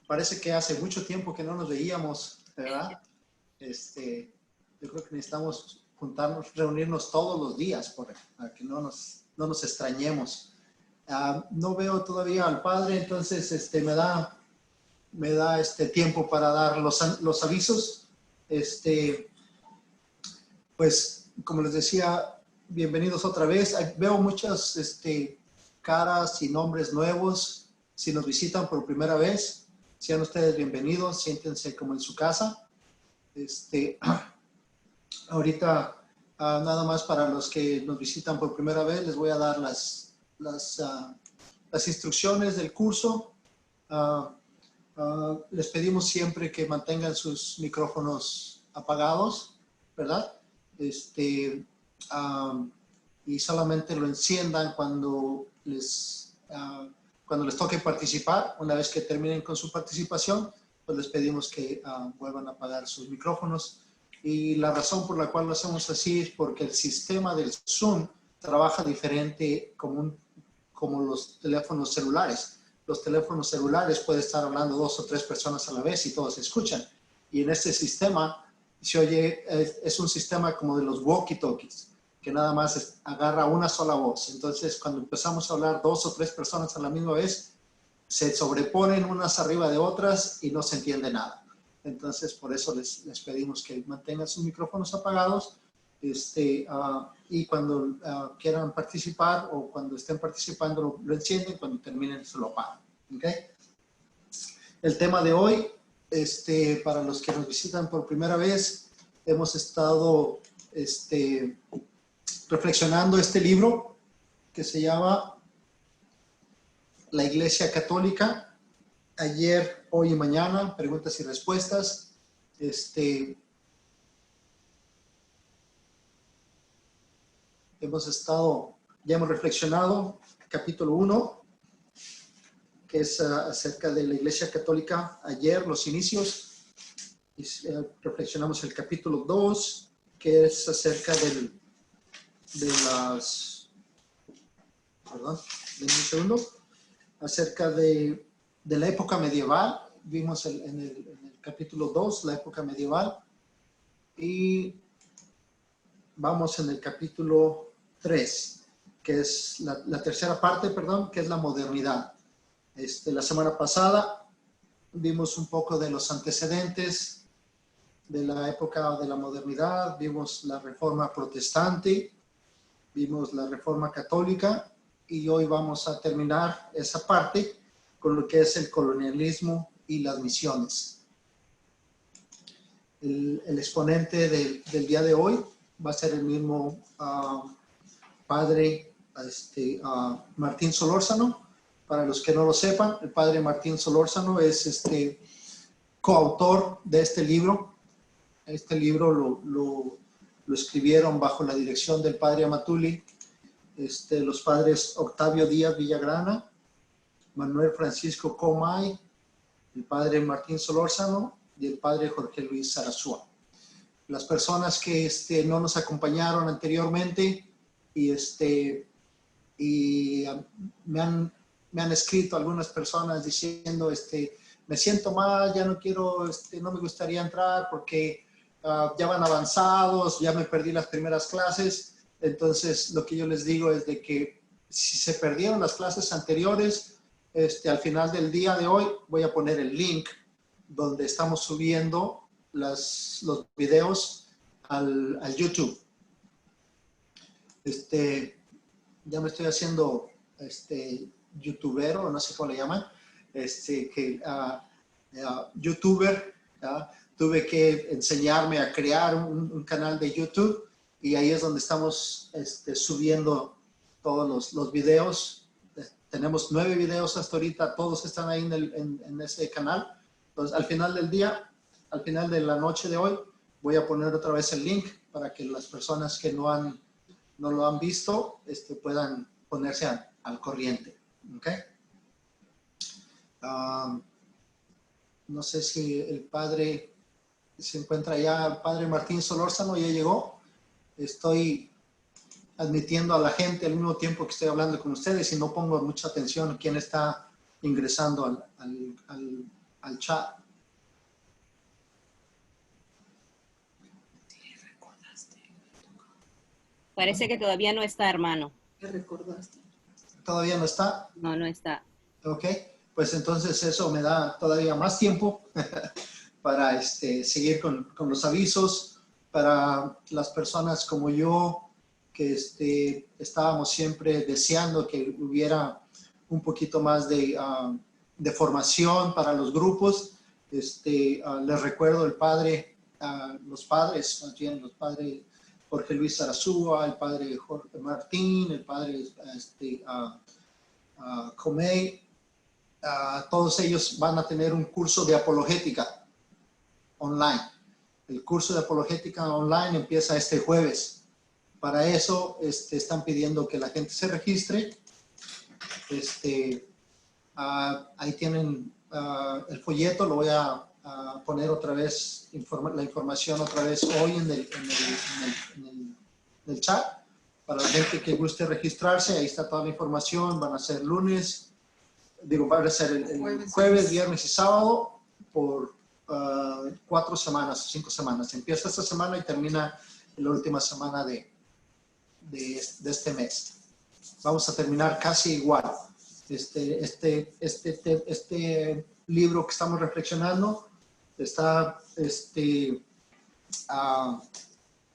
Parece que hace mucho tiempo que no nos veíamos, ¿verdad? Yo creo que necesitamos juntarnos, reunirnos todos los días para que no nos extrañemos. No veo todavía al padre, entonces me da tiempo para dar los avisos. Pues, como les decía, bienvenidos otra vez. Veo muchas caras y nombres nuevos. Si nos visitan por primera vez, sean ustedes bienvenidos, siéntense como en su casa. Ahorita, nada más para los que nos visitan por primera vez, les voy a dar las instrucciones del curso. Les pedimos siempre que mantengan sus micrófonos apagados, ¿verdad? Y solamente lo enciendan cuando les toque participar. Una vez que terminen con su participación, pues les pedimos que vuelvan a apagar sus micrófonos. Y la razón por la cual lo hacemos así es porque el sistema del Zoom trabaja diferente como los teléfonos celulares. Los teléfonos celulares pueden estar hablando 2 o 3 personas a la vez y todos se escuchan. Y en este sistema se oye, es un sistema como de los walkie-talkies, que nada más agarra una sola voz. Entonces, cuando empezamos a hablar 2 o 3 personas a la misma vez, se sobreponen unas arriba de otras y no se entiende nada. Entonces, por eso les pedimos que mantengan sus micrófonos apagados y cuando quieran participar o cuando estén participando lo encienden, cuando terminen se lo apagan. ¿Okay? El tema de hoy, para los que nos visitan por primera vez, hemos estado reflexionando este libro que se llama La Iglesia Católica, ayer, hoy y mañana, preguntas y respuestas. Ya hemos reflexionado capítulo 1, que es acerca de la Iglesia Católica, ayer, los inicios. Y, reflexionamos el capítulo 2, que es acerca acerca de la época medieval. Vimos en el capítulo 2, la época medieval. Y vamos en el capítulo 3, que es la tercera parte, que es la modernidad. La semana pasada vimos un poco de los antecedentes de la época de la modernidad, vimos la reforma protestante, vimos la reforma católica y hoy vamos a terminar esa parte con lo que es el colonialismo y las misiones. El exponente del día de hoy va a ser el mismo padre Martín Solórzano. Para los que no lo sepan, el padre Martín Solórzano es coautor de este libro. Este libro lo escribieron bajo la dirección del padre Amatuli, los padres Octavio Díaz Villagrana, Manuel Francisco Comay, el padre Martín Solórzano y el padre Jorge Luis Sarasúa. Las personas que no nos acompañaron anteriormente y me han escrito algunas personas diciendo me siento mal, ya no quiero, no me gustaría entrar porque ya van avanzados, ya me perdí las primeras clases. Entonces lo que yo les digo es de que si se perdieron las clases anteriores, al final del día de hoy voy a poner el link donde estamos subiendo los videos al YouTube. Ya me estoy haciendo youtubero, no sé cómo le llaman, youtuber. Tuve que enseñarme a crear un canal de YouTube y ahí es donde estamos subiendo todos los videos. Tenemos 9 videos hasta ahorita, todos están ahí en ese canal. Entonces, al final del día, al final de la noche de hoy, voy a poner otra vez el link para que las personas que no lo han visto puedan ponerse al corriente. ¿Okay? No sé si el padre se encuentra ya, el padre Martín Solórzano ya llegó. Estoy admitiendo a la gente al mismo tiempo que estoy hablando con ustedes y no pongo mucha atención a quién está ingresando al chat. Parece que todavía no está, hermano. ¿Qué recordaste? ¿Todavía no está? No, no está. Ok, pues entonces eso me da todavía más tiempo para seguir con los avisos. Para las personas como yo, que estábamos siempre deseando que hubiera un poquito más de formación para los grupos. Les recuerdo los padres, más bien los padres Jorge Luis Zarazúa, el padre Jorge Martín, el padre Comey, todos ellos van a tener un curso de apologética online. El curso de apologética online empieza este jueves. Para eso están pidiendo que la gente se registre. Ahí tienen el folleto, lo voy a poner otra vez, la información otra vez hoy en el chat. Para la gente que guste registrarse, ahí está toda la información. Van a ser van a ser el jueves, viernes y sábado por 4 semanas, 5 semanas. Empieza esta semana y termina la última semana de este mes. Vamos a terminar casi igual. Este libro que estamos reflexionando está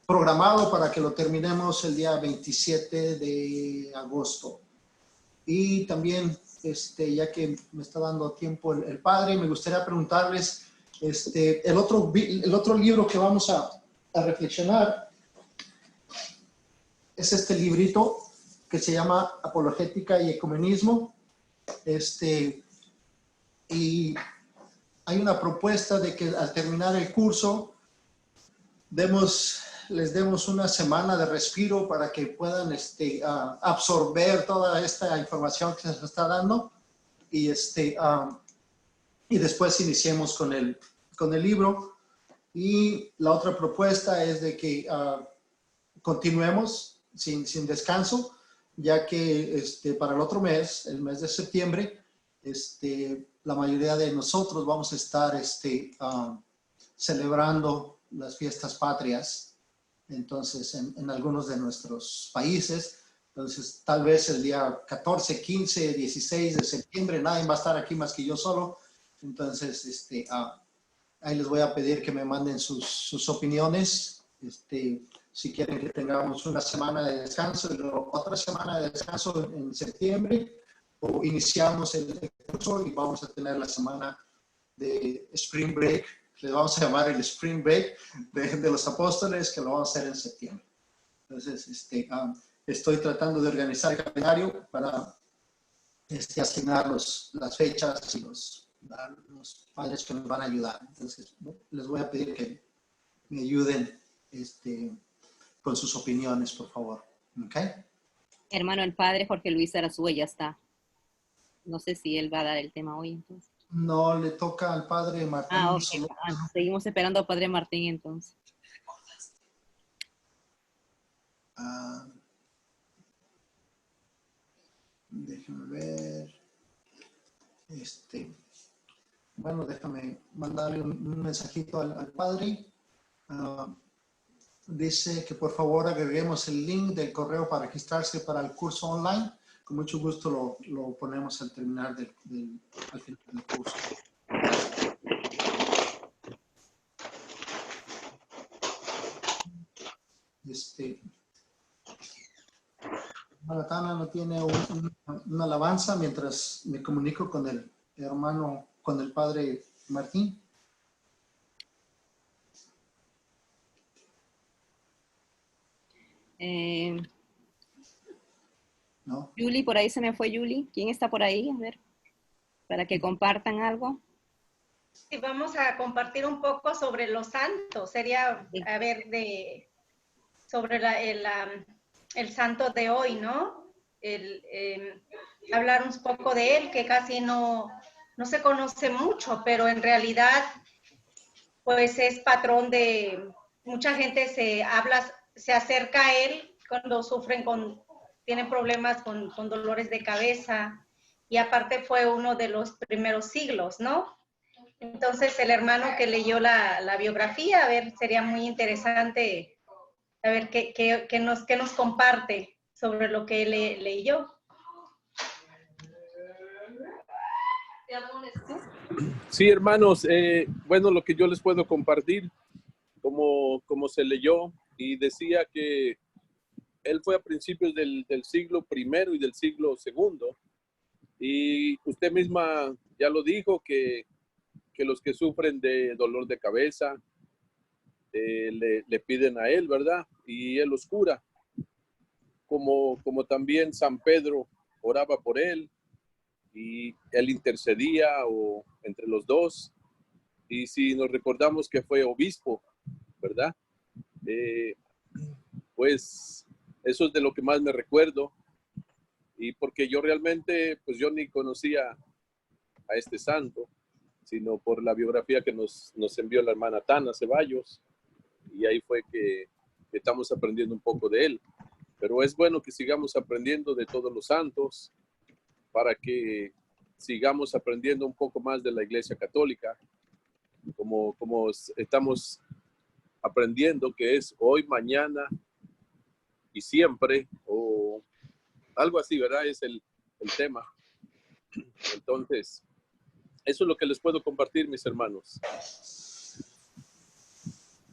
programado para que lo terminemos el día 27 de agosto. Y también, ya que me está dando tiempo el padre, me gustaría preguntarles, el otro libro que vamos a reflexionar es este librito que se llama Apologética y Ecumenismo. Y hay una propuesta de que al terminar el curso les demos una semana de respiro para que puedan absorber toda esta información que se les está dando y después iniciemos con el libro. Y la otra propuesta es de que continuemos sin descanso, ya que para el otro mes, el mes de septiembre, la mayoría de nosotros vamos a estar celebrando las fiestas patrias, entonces en algunos de nuestros países. Entonces tal vez el día 14, 15, 16 de septiembre nadie va a estar aquí más que yo solo. Entonces ahí les voy a pedir que me manden sus opiniones. Si quieren que tengamos una semana de descanso y luego otra semana de descanso en septiembre, o iniciamos el curso y vamos a tener la semana de Spring Break, le vamos a llamar el Spring Break de los apóstoles, que lo vamos a hacer en septiembre. Entonces, estoy tratando de organizar el calendario para asignar las fechas y los padres que nos van a ayudar. Entonces, les voy a pedir que me ayuden con sus opiniones, por favor. ¿Ok? Hermano, el padre Jorge Luis Arazúa ya está. No sé si él va a dar el tema hoy, entonces. No, le toca al padre Martín. Ok. Seguimos esperando al padre Martín, entonces. Déjame ver. Bueno, déjame mandarle un mensajito al padre. Dice que por favor agreguemos el link del correo para registrarse para el curso online. Con mucho gusto lo ponemos al terminar al final del curso. Maratana no tiene una alabanza mientras me comunico con el hermano, con el padre Martín. No. Julie, por ahí se me fue Julie. ¿Quién está por ahí? A ver, para que compartan algo. Sí, vamos a compartir un poco sobre los santos. Sería, a ver, sobre el santo de hoy, ¿no? Hablar un poco de él, que casi no se conoce mucho, pero en realidad, pues es patrón de mucha gente. Se acerca a él cuando tienen problemas con dolores de cabeza, y aparte fue uno de los primeros siglos, ¿no? Entonces el hermano que leyó la biografía, a ver, sería muy interesante a ver qué nos comparte sobre lo que él leyó. Sí, hermanos, bueno, lo que yo les puedo compartir, como se leyó, y decía que él fue a principios del siglo primero y del siglo segundo, y usted misma ya lo dijo, que los que sufren de dolor de cabeza le piden a él, ¿verdad? Y él los cura, como también San Pedro oraba por él, y él intercedía o entre los dos. Y si nos recordamos que fue obispo, ¿verdad? Pues eso es de lo que más me recuerdo. Y porque yo realmente, pues yo ni conocía a este santo, sino por la biografía que nos envió la hermana Tana Ceballos. Y ahí fue que estamos aprendiendo un poco de él. Pero es bueno que sigamos aprendiendo de todos los santos para que sigamos aprendiendo un poco más de la Iglesia Católica, como estamos aprendiendo, que es hoy, mañana y siempre, o algo así, ¿verdad? Es el tema. Entonces, eso es lo que les puedo compartir, mis hermanos.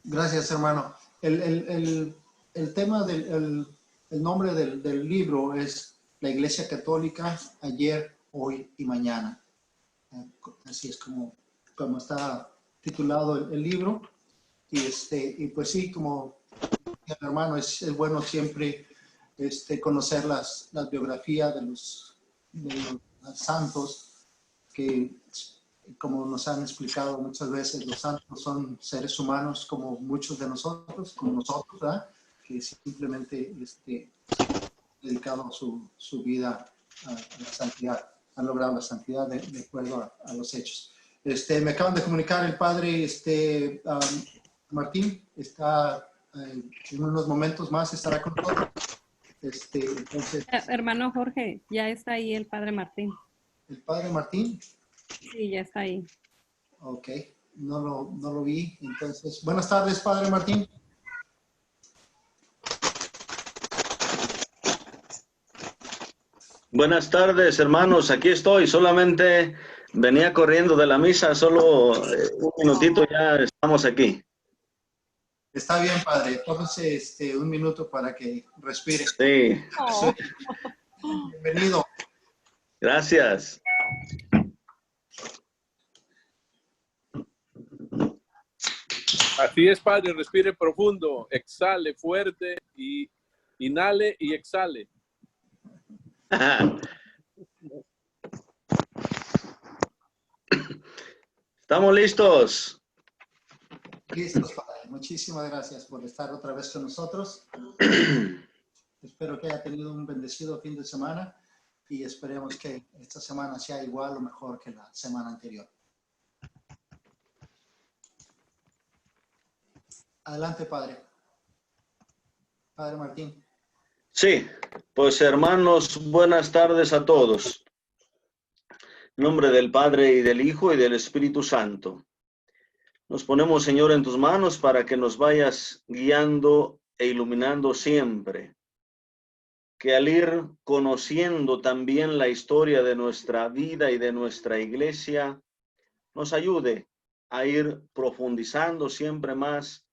Gracias, hermano. El tema el nombre del libro es La Iglesia Católica, ayer, hoy y mañana. Así es como está titulado el libro. Y pues sí, como hermano, es bueno siempre conocer las biografías de los santos, que como nos han explicado muchas veces, los santos son seres humanos como muchos de nosotros, como nosotros, ¿verdad? Que simplemente dedicado su vida a la santidad, han logrado la santidad de acuerdo a los hechos. Me acaban de comunicar el padre Martín, está en unos momentos más estará con nosotros. Entonces, Hermano Jorge, ya está ahí el padre Martín. ¿el padre Martín? Sí, ya está ahí. Ok, no lo vi. Entonces, buenas tardes, padre Martín. Buenas tardes, hermanos. Aquí estoy. Solamente venía corriendo de la misa. Solo un minutito, ya estamos aquí. Está bien, padre. Entonces, un minuto para que respire. Sí. Oh. Bienvenido. Gracias. Así es, padre, respire profundo, exhale fuerte y inhale y exhale. ¿Estamos listos? Listos, padre. Muchísimas gracias por estar otra vez con nosotros. Espero que haya tenido un bendecido fin de semana y esperemos que esta semana sea igual o mejor que la semana anterior. Adelante, padre. Padre Martín. Sí, pues hermanos, buenas tardes a todos. En nombre del Padre y del Hijo y del Espíritu Santo. Nos ponemos, Señor, en tus manos para que nos vayas guiando e iluminando siempre. Que al ir conociendo también la historia de nuestra vida y de nuestra iglesia, nos ayude a ir profundizando siempre más,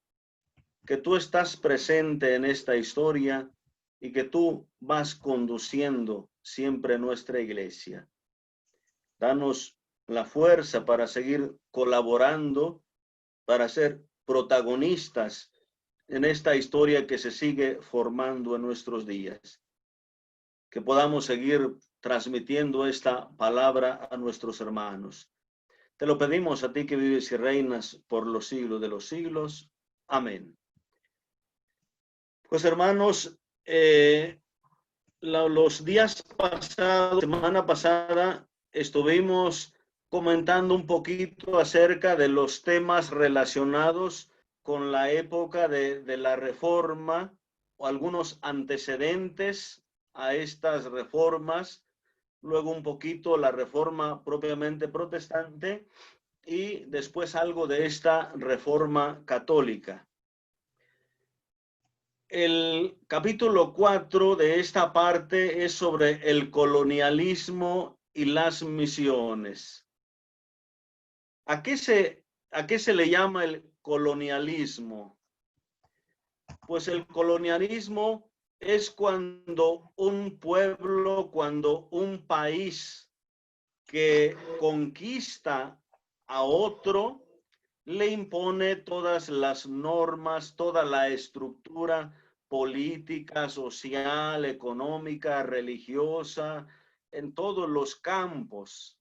que tú estás presente en esta historia y que tú vas conduciendo siempre nuestra iglesia. Danos la fuerza para seguir colaborando, para ser protagonistas en esta historia que se sigue formando en nuestros días. Que podamos seguir transmitiendo esta palabra a nuestros hermanos. Te lo pedimos a ti que vives y reinas por los siglos de los siglos. Amén. Pues hermanos, los días pasados, semana pasada, estuvimos comentando un poquito acerca de los temas relacionados con la época de la Reforma o algunos antecedentes a estas reformas luego un poquito la reforma propiamente protestante y después algo de esta reforma católica. El capítulo 4 de esta parte es sobre el colonialismo y las misiones. ¿A qué se le llama el colonialismo? Pues el colonialismo es cuando un pueblo, cuando un país que conquista a otro, le impone todas las normas, toda la estructura política, social, económica, religiosa, en todos los campos.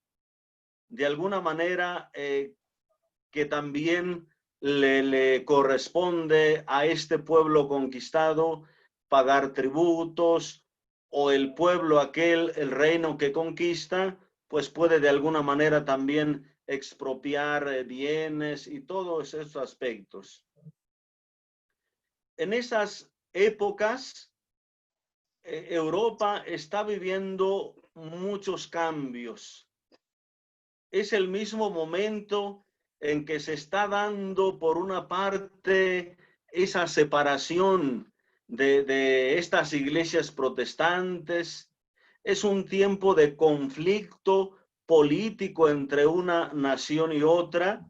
De alguna manera que también le corresponde a este pueblo conquistado pagar tributos, o el pueblo aquel, el reino que conquista, pues puede de alguna manera también expropiar bienes y todos esos aspectos. En esas épocas, Europa está viviendo muchos cambios. Es el mismo momento en que se está dando, por una parte, esa separación de estas iglesias protestantes. Es un tiempo de conflicto político entre una nación y otra,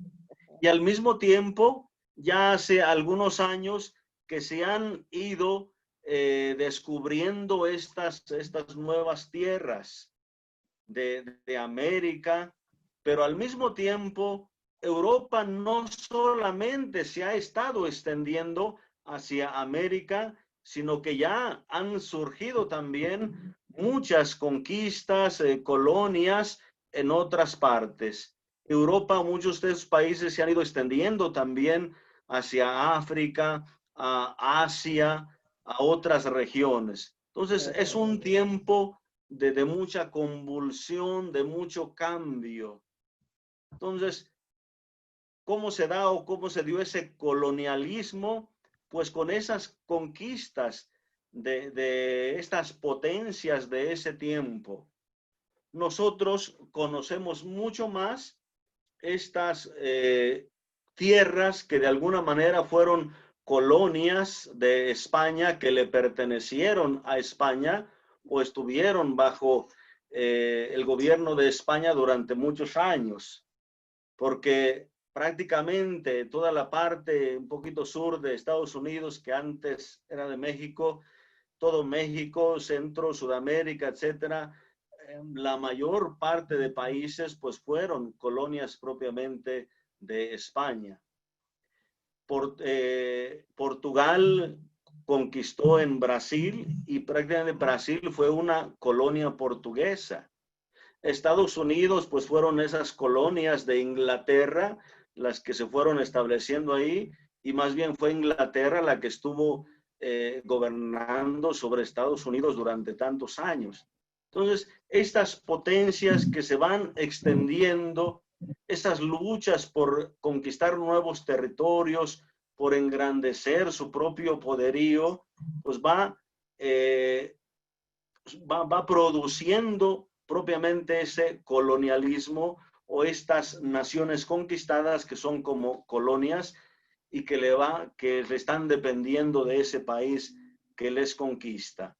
y al mismo tiempo, ya hace algunos años que se han ido descubriendo estas nuevas tierras de América, pero al mismo tiempo Europa no solamente se ha estado extendiendo hacia América, sino que ya han surgido también muchas conquistas, colonias en otras partes. Europa, muchos de esos países se han ido extendiendo también hacia África, a Asia, a otras regiones. Entonces, es un tiempo de mucha convulsión, de mucho cambio. Entonces, ¿cómo se da o cómo se dio ese colonialismo? Pues con esas conquistas de estas potencias de ese tiempo. Nosotros conocemos mucho más estas tierras que de alguna manera fueron colonias de España, que le pertenecieron a España o estuvieron bajo el gobierno de España durante muchos años, porque prácticamente toda la parte un poquito sur de Estados Unidos, que antes era de México, todo México, Centro, Sudamérica, etcétera, la mayor parte de países pues fueron colonias propiamente de España. Portugal conquistó en Brasil y prácticamente Brasil fue una colonia portuguesa. Estados Unidos pues fueron esas colonias de Inglaterra las que se fueron estableciendo ahí, y más bien fue Inglaterra la que estuvo gobernando sobre Estados Unidos durante tantos años. Entonces, estas potencias que se van extendiendo, estas luchas por conquistar nuevos territorios, por engrandecer su propio poderío, pues va produciendo propiamente ese colonialismo, o estas naciones conquistadas que son como colonias y que le están dependiendo de ese país que les conquista.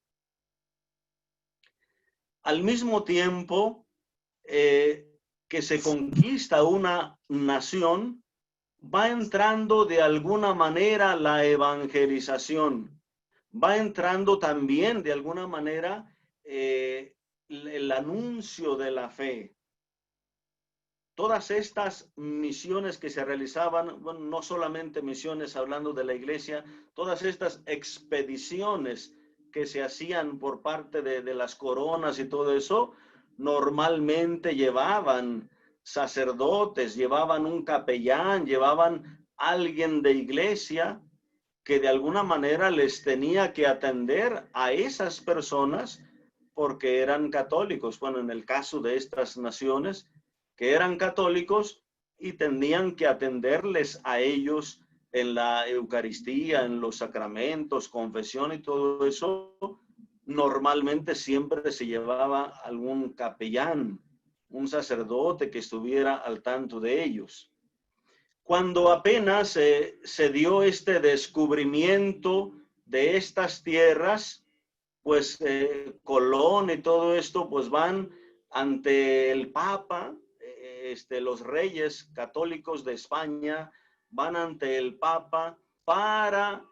Al mismo tiempo que se conquista una nación, va entrando de alguna manera la evangelización, va entrando también de alguna manera el anuncio de la fe. Todas estas misiones que se realizaban, bueno, no solamente misiones hablando de la iglesia, todas estas expediciones que se hacían por parte de las coronas y todo eso, normalmente llevaban sacerdotes, llevaban un capellán, llevaban alguien de iglesia que de alguna manera les tenía que atender a esas personas porque eran católicos. Bueno, en el caso de estas naciones, que eran católicos y tenían que atenderles a ellos en la Eucaristía, en los sacramentos, confesión y todo eso, normalmente siempre se llevaba algún capellán, un sacerdote que estuviera al tanto de ellos. Cuando apenas se dio este descubrimiento de estas tierras, pues Colón y todo esto, pues van ante el Papa, los reyes católicos de España van ante el Papa para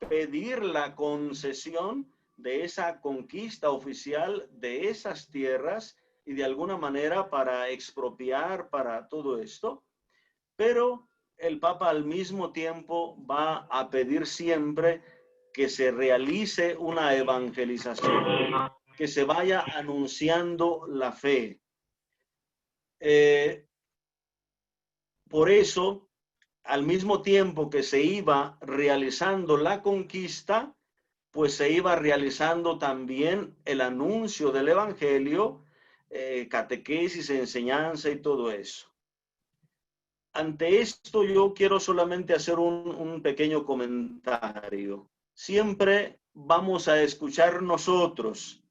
pedir la concesión de esa conquista oficial de esas tierras y de alguna manera para expropiar para todo esto. Pero el Papa al mismo tiempo va a pedir siempre que se realice una evangelización, que se vaya anunciando la fe. Por eso, al mismo tiempo que se iba realizando la conquista, pues se iba realizando también el anuncio del evangelio, catequesis, enseñanza y todo eso. Ante esto yo quiero solamente hacer un pequeño comentario. Siempre vamos a escuchar nosotros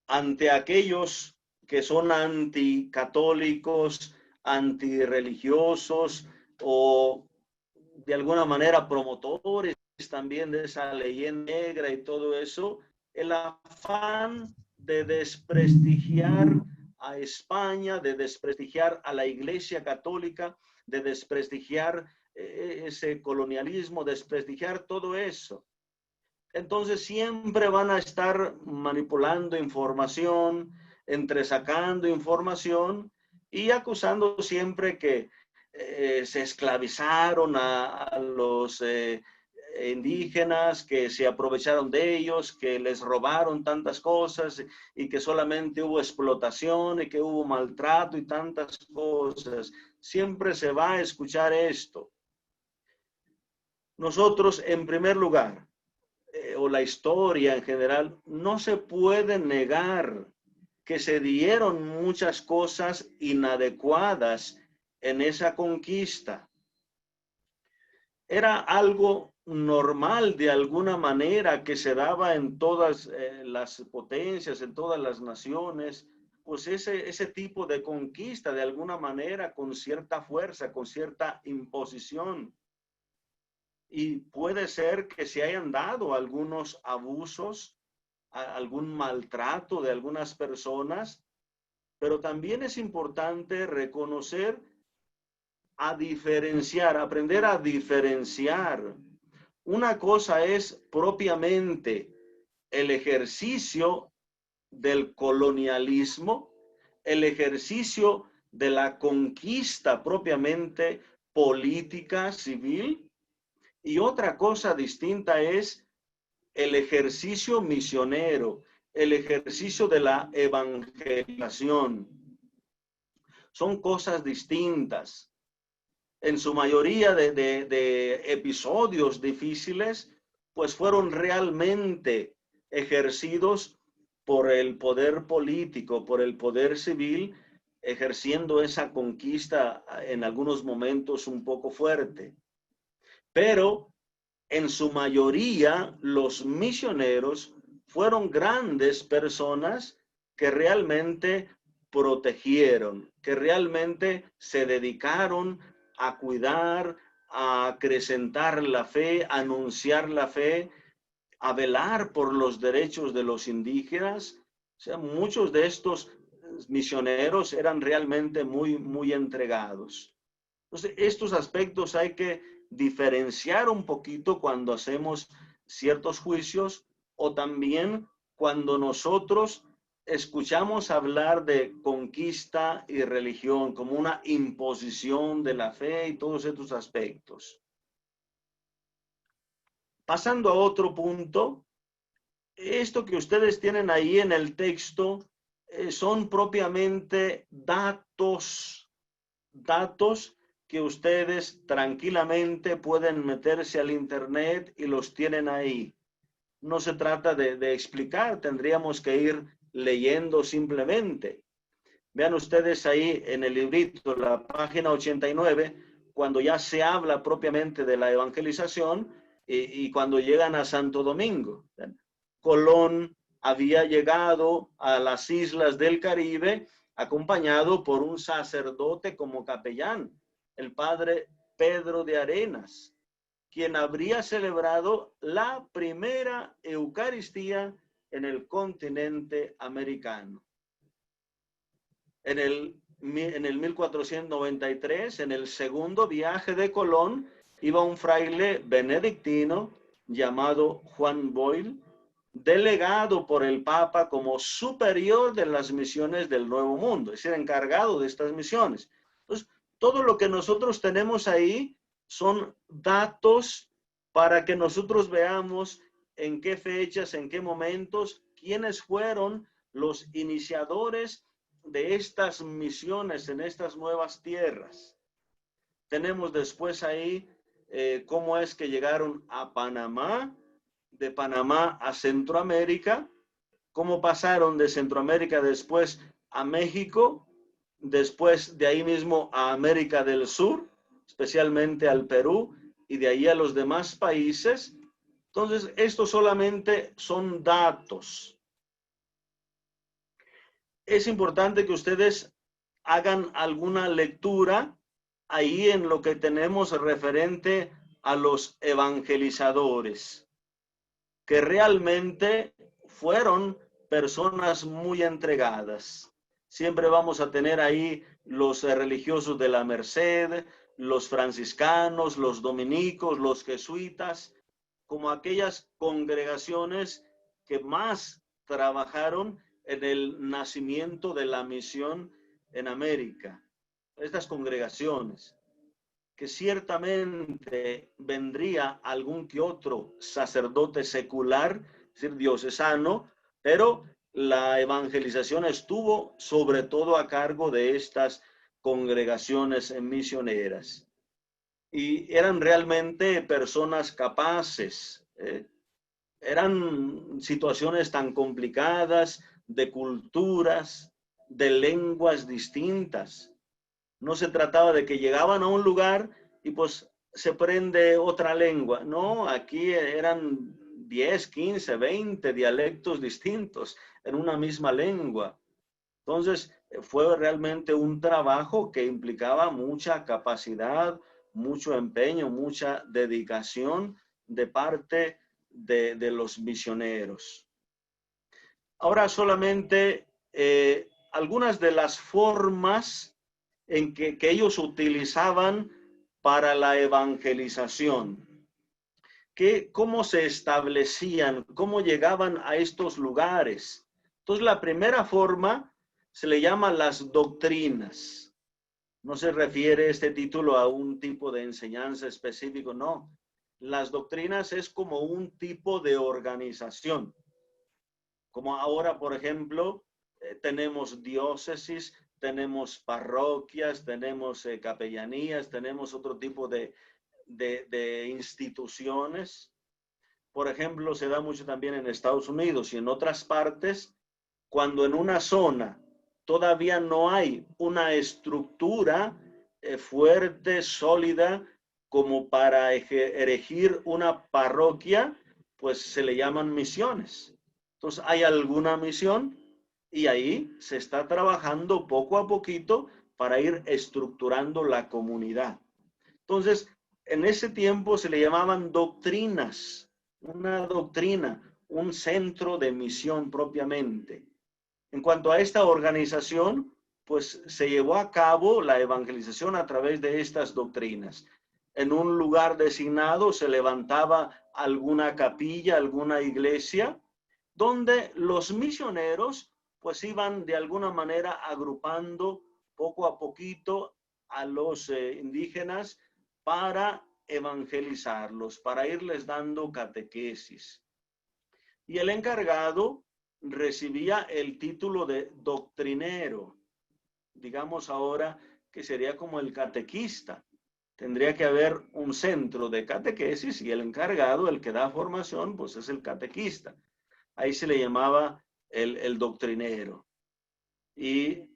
ante aquellos que son anticatólicos, antirreligiosos o de alguna manera promotores también de esa leyenda negra y todo eso, el afán de desprestigiar a España, de desprestigiar a la Iglesia Católica, de desprestigiar ese colonialismo, desprestigiar todo eso. Entonces siempre van a estar manipulando información, entresacando información y acusando siempre que se esclavizaron a los indígenas, que se aprovecharon de ellos, que les robaron tantas cosas y que solamente hubo explotación y que hubo maltrato y tantas cosas. Siempre se va a escuchar esto. Nosotros, en primer lugar, o la historia en general, no se puede negar que se dieron muchas cosas inadecuadas en esa conquista. Era algo normal de alguna manera que se daba en todas las potencias, en todas las naciones, pues ese tipo de conquista de alguna manera con cierta fuerza, con cierta imposición. Y puede ser que se hayan dado algunos abusos, algún maltrato de algunas personas, pero también es importante reconocer, a diferenciar, aprender a diferenciar. Una cosa es propiamente el ejercicio del colonialismo, el ejercicio de la conquista propiamente política, civil, y otra cosa distinta es el ejercicio misionero, el ejercicio de la evangelización. Son cosas distintas. En su mayoría de episodios difíciles, pues fueron realmente ejercidos por el poder político, por el poder civil, ejerciendo esa conquista en algunos momentos un poco fuerte. Pero en su mayoría los misioneros fueron grandes personas que realmente protegieron, que realmente se dedicaron a cuidar, a acrecentar la fe, a anunciar la fe, a velar por los derechos de los indígenas. O sea, muchos de estos misioneros eran realmente muy entregados. Entonces, estos aspectos hay que diferenciar un poquito cuando hacemos ciertos juicios o también cuando nosotros escuchamos hablar de conquista y religión como una imposición de la fe y todos estos aspectos. Pasando a otro punto, esto que ustedes tienen ahí en el texto son propiamente datos que ustedes tranquilamente pueden meterse al internet y los tienen ahí. No se trata de explicar, tendríamos que ir leyendo simplemente. Vean ustedes ahí en el librito, la página 89, cuando ya se habla propiamente de la evangelización y cuando llegan a Santo Domingo. Colón había llegado a las islas del Caribe acompañado por un sacerdote como capellán, el padre Pedro de Arenas, quien habría celebrado la primera Eucaristía en el continente americano. En el 1493, en el segundo viaje de Colón, iba un fraile benedictino llamado Juan Boyle, delegado por el Papa como superior de las misiones del Nuevo Mundo, es decir, encargado de estas misiones. Entonces, todo lo que nosotros tenemos ahí son datos para que nosotros veamos en qué fechas, en qué momentos, quiénes fueron los iniciadores de estas misiones en estas nuevas tierras. Tenemos después ahí cómo es que llegaron a Panamá, de Panamá a Centroamérica, cómo pasaron de Centroamérica después a México, después de ahí mismo a América del Sur, especialmente al Perú, y de ahí a los demás países. Entonces, esto solamente son datos. Es importante que ustedes hagan alguna lectura ahí en lo que tenemos referente a los evangelizadores, que realmente fueron personas muy entregadas. Siempre vamos a tener ahí los religiosos de la Merced, los franciscanos, los dominicos, los jesuitas, como aquellas congregaciones que más trabajaron en el nacimiento de la misión en América. Estas congregaciones, que ciertamente vendría algún que otro sacerdote secular, es decir, diocesano, pero la evangelización estuvo sobre todo a cargo de estas congregaciones misioneras. Y eran realmente personas capaces. Eran situaciones tan complicadas, de culturas, de lenguas distintas. No se trataba de que llegaban a un lugar y pues se prende otra lengua. No, aquí eran 10, 15, 20 dialectos distintos en una misma lengua. Entonces, fue realmente un trabajo que implicaba mucha capacidad, mucho empeño, mucha dedicación de parte de los misioneros. Ahora solamente algunas de las formas en que ellos utilizaban para la evangelización. ¿Cómo se establecían? ¿Cómo llegaban a estos lugares? Entonces, la primera forma se le llama las doctrinas. No se refiere este título a un tipo de enseñanza específico, no. Las doctrinas es como un tipo de organización. Como ahora, por ejemplo, tenemos diócesis, tenemos parroquias, tenemos capellanías, tenemos otro tipo de instituciones. Por ejemplo, se da mucho también en Estados Unidos y en otras partes, cuando en una zona todavía no hay una estructura fuerte, sólida, como para erigir una parroquia, pues se le llaman misiones. Entonces, hay alguna misión y ahí se está trabajando poco a poquito para ir estructurando la comunidad. Entonces, en ese tiempo se le llamaban doctrinas, una doctrina, un centro de misión propiamente. En cuanto a esta organización, pues se llevó a cabo la evangelización a través de estas doctrinas. En un lugar designado se levantaba alguna capilla, alguna iglesia, donde los misioneros pues iban de alguna manera agrupando poco a poquito a los indígenas para evangelizarlos, para irles dando catequesis. Y el encargado recibía el título de doctrinero, digamos ahora que sería como el catequista. Tendría que haber un centro de catequesis y el encargado, el que da formación, pues es el catequista. Ahí se le llamaba el doctrinero. Y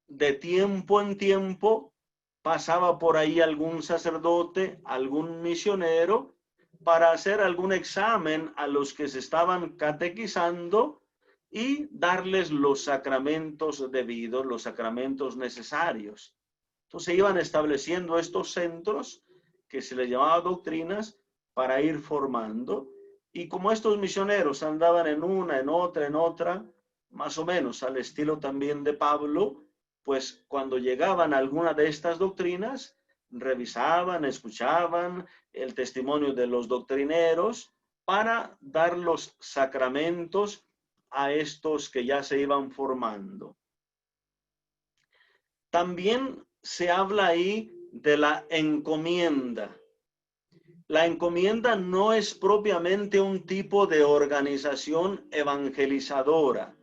de tiempo en tiempo pasaba por ahí algún sacerdote, algún misionero, para hacer algún examen a los que se estaban catequizando y darles los sacramentos debidos, los sacramentos necesarios. Entonces iban estableciendo estos centros que se les llamaba doctrinas para ir formando. Y como estos misioneros andaban en una, en otra, más o menos al estilo también de Pablo, pues cuando llegaban a alguna de estas doctrinas, revisaban, escuchaban el testimonio de los doctrineros para dar los sacramentos a estos que ya se iban formando. También se habla ahí de la encomienda. La encomienda no es propiamente un tipo de organización evangelizadora.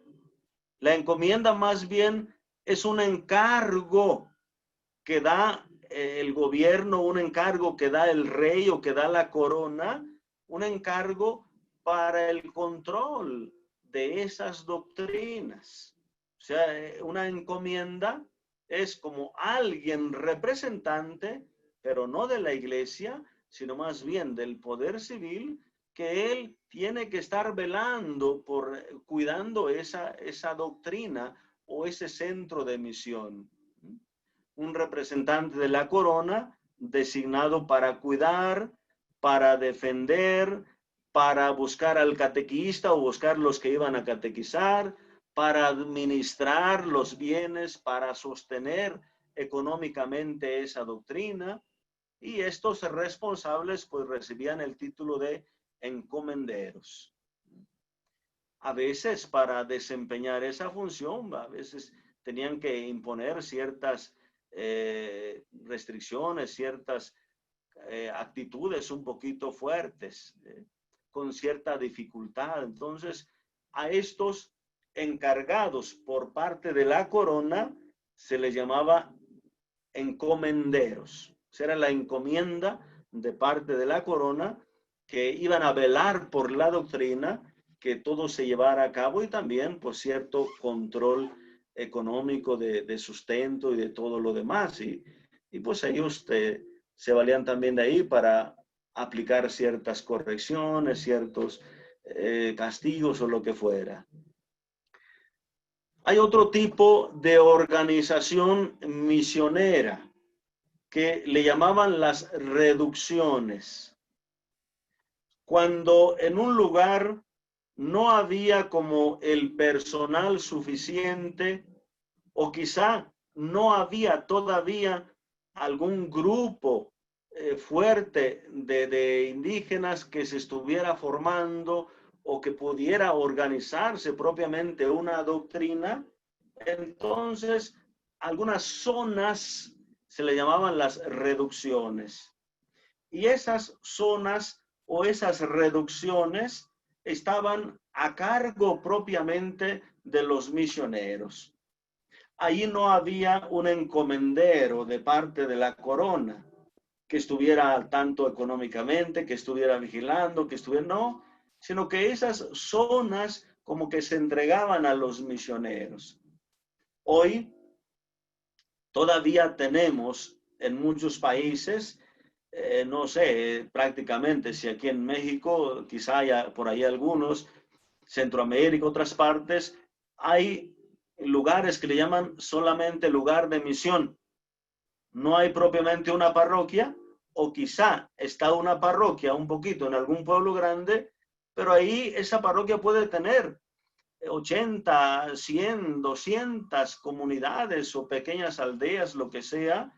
La encomienda más bien es un encargo que da el gobierno, un encargo que da el rey o que da la corona, un encargo para el control de esas doctrinas. O sea, una encomienda es como alguien representante, pero no de la iglesia, sino más bien del poder civil, que él tiene que estar velando por cuidando esa doctrina o ese centro de misión. Un representante de la corona designado para cuidar, para defender, para buscar al catequista o buscar los que iban a catequizar, para administrar los bienes, para sostener económicamente esa doctrina. Y estos responsables pues recibían el título de encomenderos. A veces para desempeñar esa función, a veces tenían que imponer ciertas restricciones, ciertas actitudes un poquito fuertes, con cierta dificultad. Entonces, a estos encargados por parte de la corona se les llamaba encomenderos. Era la encomienda de parte de la corona, que iban a velar por la doctrina, que todo se llevara a cabo, y también por cierto control económico de sustento y de todo lo demás. Y pues ellos se valían también de ahí para aplicar ciertas correcciones, ciertos castigos o lo que fuera. Hay otro tipo de organización misionera que le llamaban las reducciones. Cuando en un lugar no había como el personal suficiente, o quizá no había todavía algún grupo fuerte de indígenas que se estuviera formando o que pudiera organizarse propiamente una doctrina, entonces algunas zonas se le llamaban las reducciones. Y esas zonas o esas reducciones estaban a cargo propiamente de los misioneros. Allí no había un encomendero de parte de la corona que estuviera al tanto económicamente, que estuviera vigilando, que estuviera, no, sino que esas zonas como que se entregaban a los misioneros. Hoy todavía tenemos en muchos países, no sé, prácticamente si aquí en México, quizá haya por ahí algunos, Centroamérica, otras partes, hay lugares que le llaman solamente lugar de misión. No hay propiamente una parroquia, o quizá está una parroquia un poquito en algún pueblo grande, pero ahí esa parroquia puede tener 80, 100, 200 comunidades o pequeñas aldeas, lo que sea,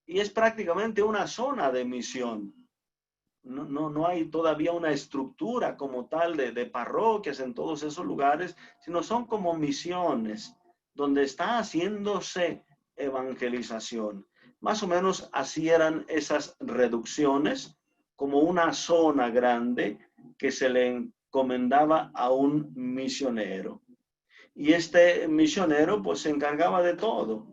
y es prácticamente una zona de misión. No hay todavía una estructura como tal de parroquias en todos esos lugares, sino son como misiones, donde está haciéndose evangelización. Más o menos así eran esas reducciones, como una zona grande que se le encomendaba a un misionero. Y este misionero pues se encargaba de todo,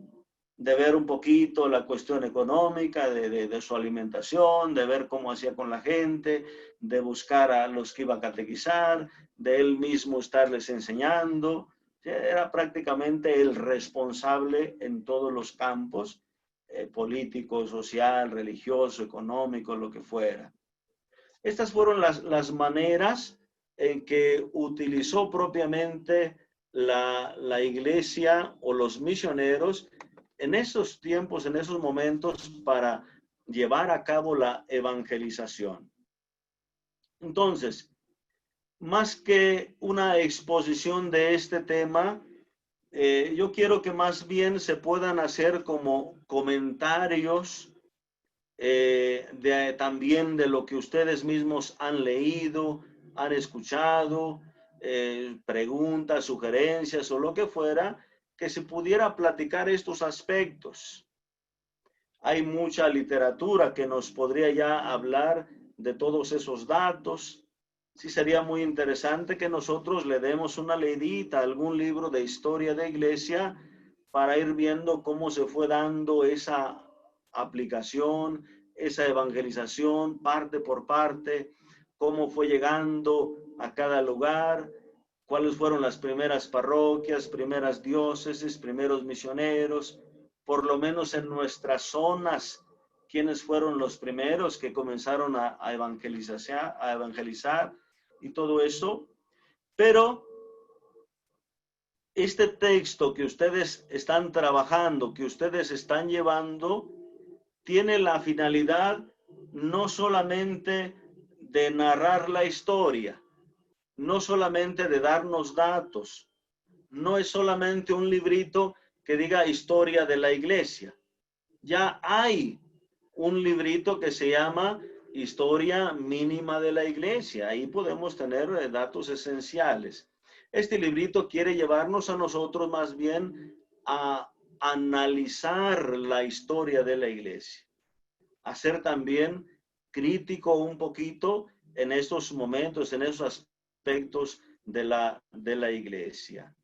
de ver un poquito la cuestión económica, de su alimentación, de ver cómo hacía con la gente, de buscar a los que iba a catequizar, de él mismo estarles enseñando. Era prácticamente el responsable en todos los campos, político, social, religioso, económico, lo que fuera. Estas fueron las maneras en que utilizó propiamente la iglesia o los misioneros en esos tiempos, en esos momentos, para llevar a cabo la evangelización. Entonces, más que una exposición de este tema, yo quiero que más bien se puedan hacer como comentarios también de lo que ustedes mismos han leído, han escuchado, preguntas, sugerencias o lo que fuera, que se pudiera platicar estos aspectos. Hay mucha literatura que nos podría ya hablar de todos esos datos. Sí, sería muy interesante que nosotros le demos una leidita a algún libro de historia de iglesia para ir viendo cómo se fue dando esa aplicación, esa evangelización, parte por parte, cómo fue llegando a cada lugar, cuáles fueron las primeras parroquias, primeras diócesis, primeros misioneros, por lo menos en nuestras zonas, quiénes fueron los primeros que comenzaron a evangelizar y todo eso. Pero este texto que ustedes están trabajando, que ustedes están llevando, tiene la finalidad no solamente de narrar la historia, no solamente de darnos datos, no es solamente un librito que diga historia de la iglesia. Ya hay un librito que se llama Historia Mínima de la Iglesia. Ahí podemos tener datos esenciales. Este librito quiere llevarnos a nosotros más bien a analizar la historia de la iglesia, a ser también crítico un poquito en estos momentos, en esos aspectos de la iglesia.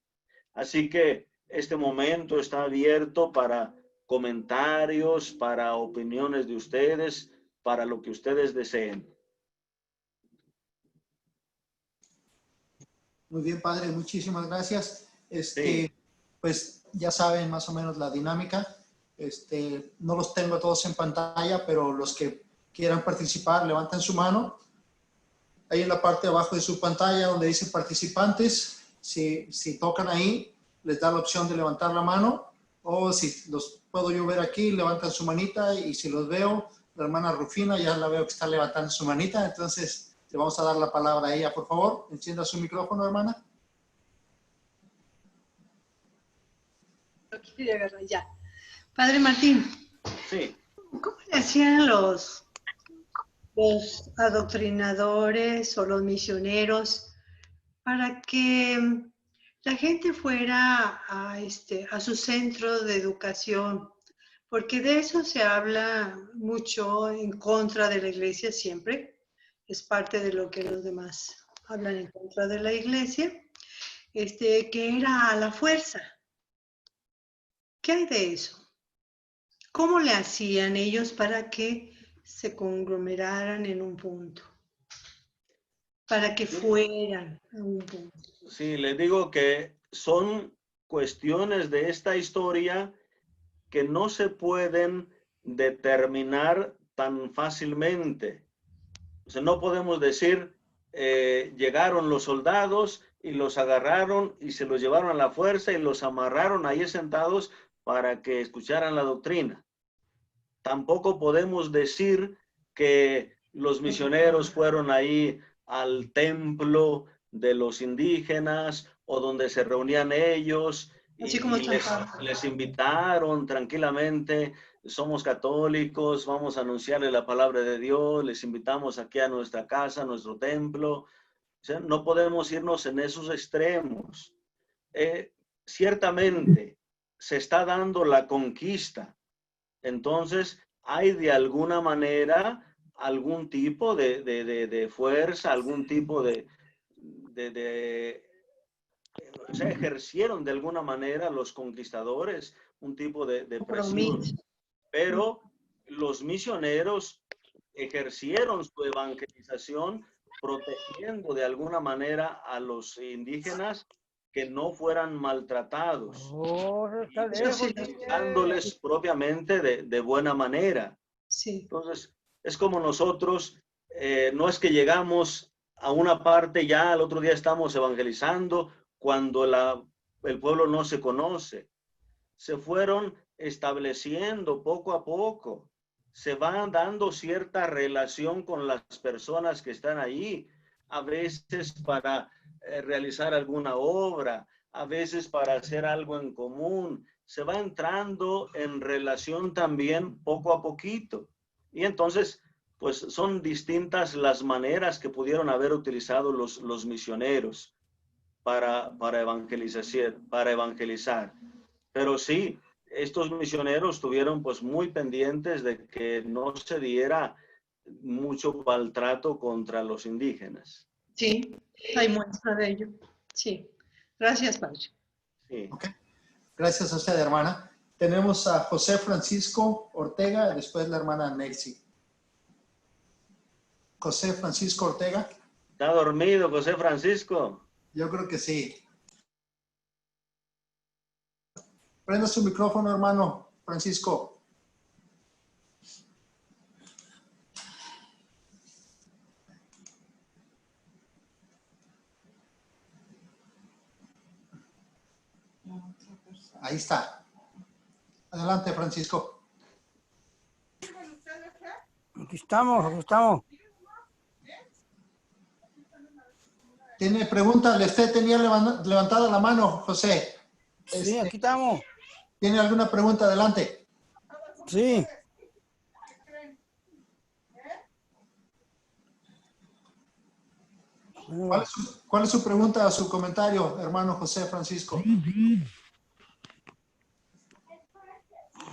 Así que este momento está abierto para comentarios, para opiniones de ustedes, para lo que ustedes deseen. Muy bien, padre, muchísimas gracias. Sí. Pues ya saben más o menos la dinámica. No los tengo todos en pantalla, pero los que quieran participar, levanten su mano. Ahí en la parte de abajo de su pantalla donde dice participantes, si tocan ahí, les da la opción de levantar la mano, o si los puedo yo ver aquí, levantan su manita, y si los veo, la hermana Rufina ya la veo que está levantando su manita, entonces le vamos a dar la palabra a ella, por favor. Encienda su micrófono, hermana. Ya. Padre Martín, Sí. ¿cómo le hacían los adoctrinadores o los misioneros para que la gente fuera a su centro de educación? Porque de eso se habla mucho en contra de la iglesia siempre. Es parte de lo que los demás hablan en contra de la iglesia, que era a la fuerza. ¿Qué hay de eso? ¿Cómo le hacían ellos para que se conglomeraran en un punto? Para que fueran a un punto. Sí, les digo que son cuestiones de esta historia que no se pueden determinar tan fácilmente. O sea, no podemos decir, llegaron los soldados y los agarraron y se los llevaron a la fuerza y los amarraron ahí sentados para que escucharan la doctrina. Tampoco podemos decir que los misioneros fueron ahí al templo de los indígenas o donde se reunían ellos y les invitaron tranquilamente. Somos católicos, vamos a anunciarle la palabra de Dios, les invitamos aquí a nuestra casa, a nuestro templo. O sea, no podemos irnos en esos extremos. Ciertamente se está dando la conquista. Entonces, hay de alguna manera algún tipo de fuerza, algún tipo o sea, ejercieron de alguna manera los conquistadores un tipo de presión. Pero los misioneros ejercieron su evangelización protegiendo de alguna manera a los indígenas que no fueran maltratados, dándoles propiamente de buena manera. Sí. Entonces, es como nosotros, no es que llegamos a una parte ya, al otro día estamos evangelizando, cuando la el pueblo no se conoce. Se fueron estableciendo poco a poco. Se van dando cierta relación con las personas que están allí, a veces para realizar alguna obra, a veces para hacer algo en común. Se va entrando en relación también poco a poquito. Y entonces, pues son distintas las maneras que pudieron haber utilizado los misioneros para evangelizar. Pero sí, estos misioneros estuvieron pues muy pendientes de que no se diera mucho maltrato contra los indígenas. Sí, hay muestra de ello. Sí. Gracias, Padre. Sí. Okay. Gracias a usted, hermana. Tenemos a José Francisco Ortega, después la hermana Nelcy. José Francisco Ortega. ¿Está dormido, José Francisco? Yo creo que sí. Prenda su micrófono, hermano Francisco. Ahí está. Adelante, Francisco. Aquí estamos, aquí estamos. ¿Tiene preguntas? Usted tenía levantada la mano, José. Sí, aquí estamos. ¿Tiene alguna pregunta? Adelante. Sí. ¿Cuál es su pregunta o su comentario, hermano José Francisco?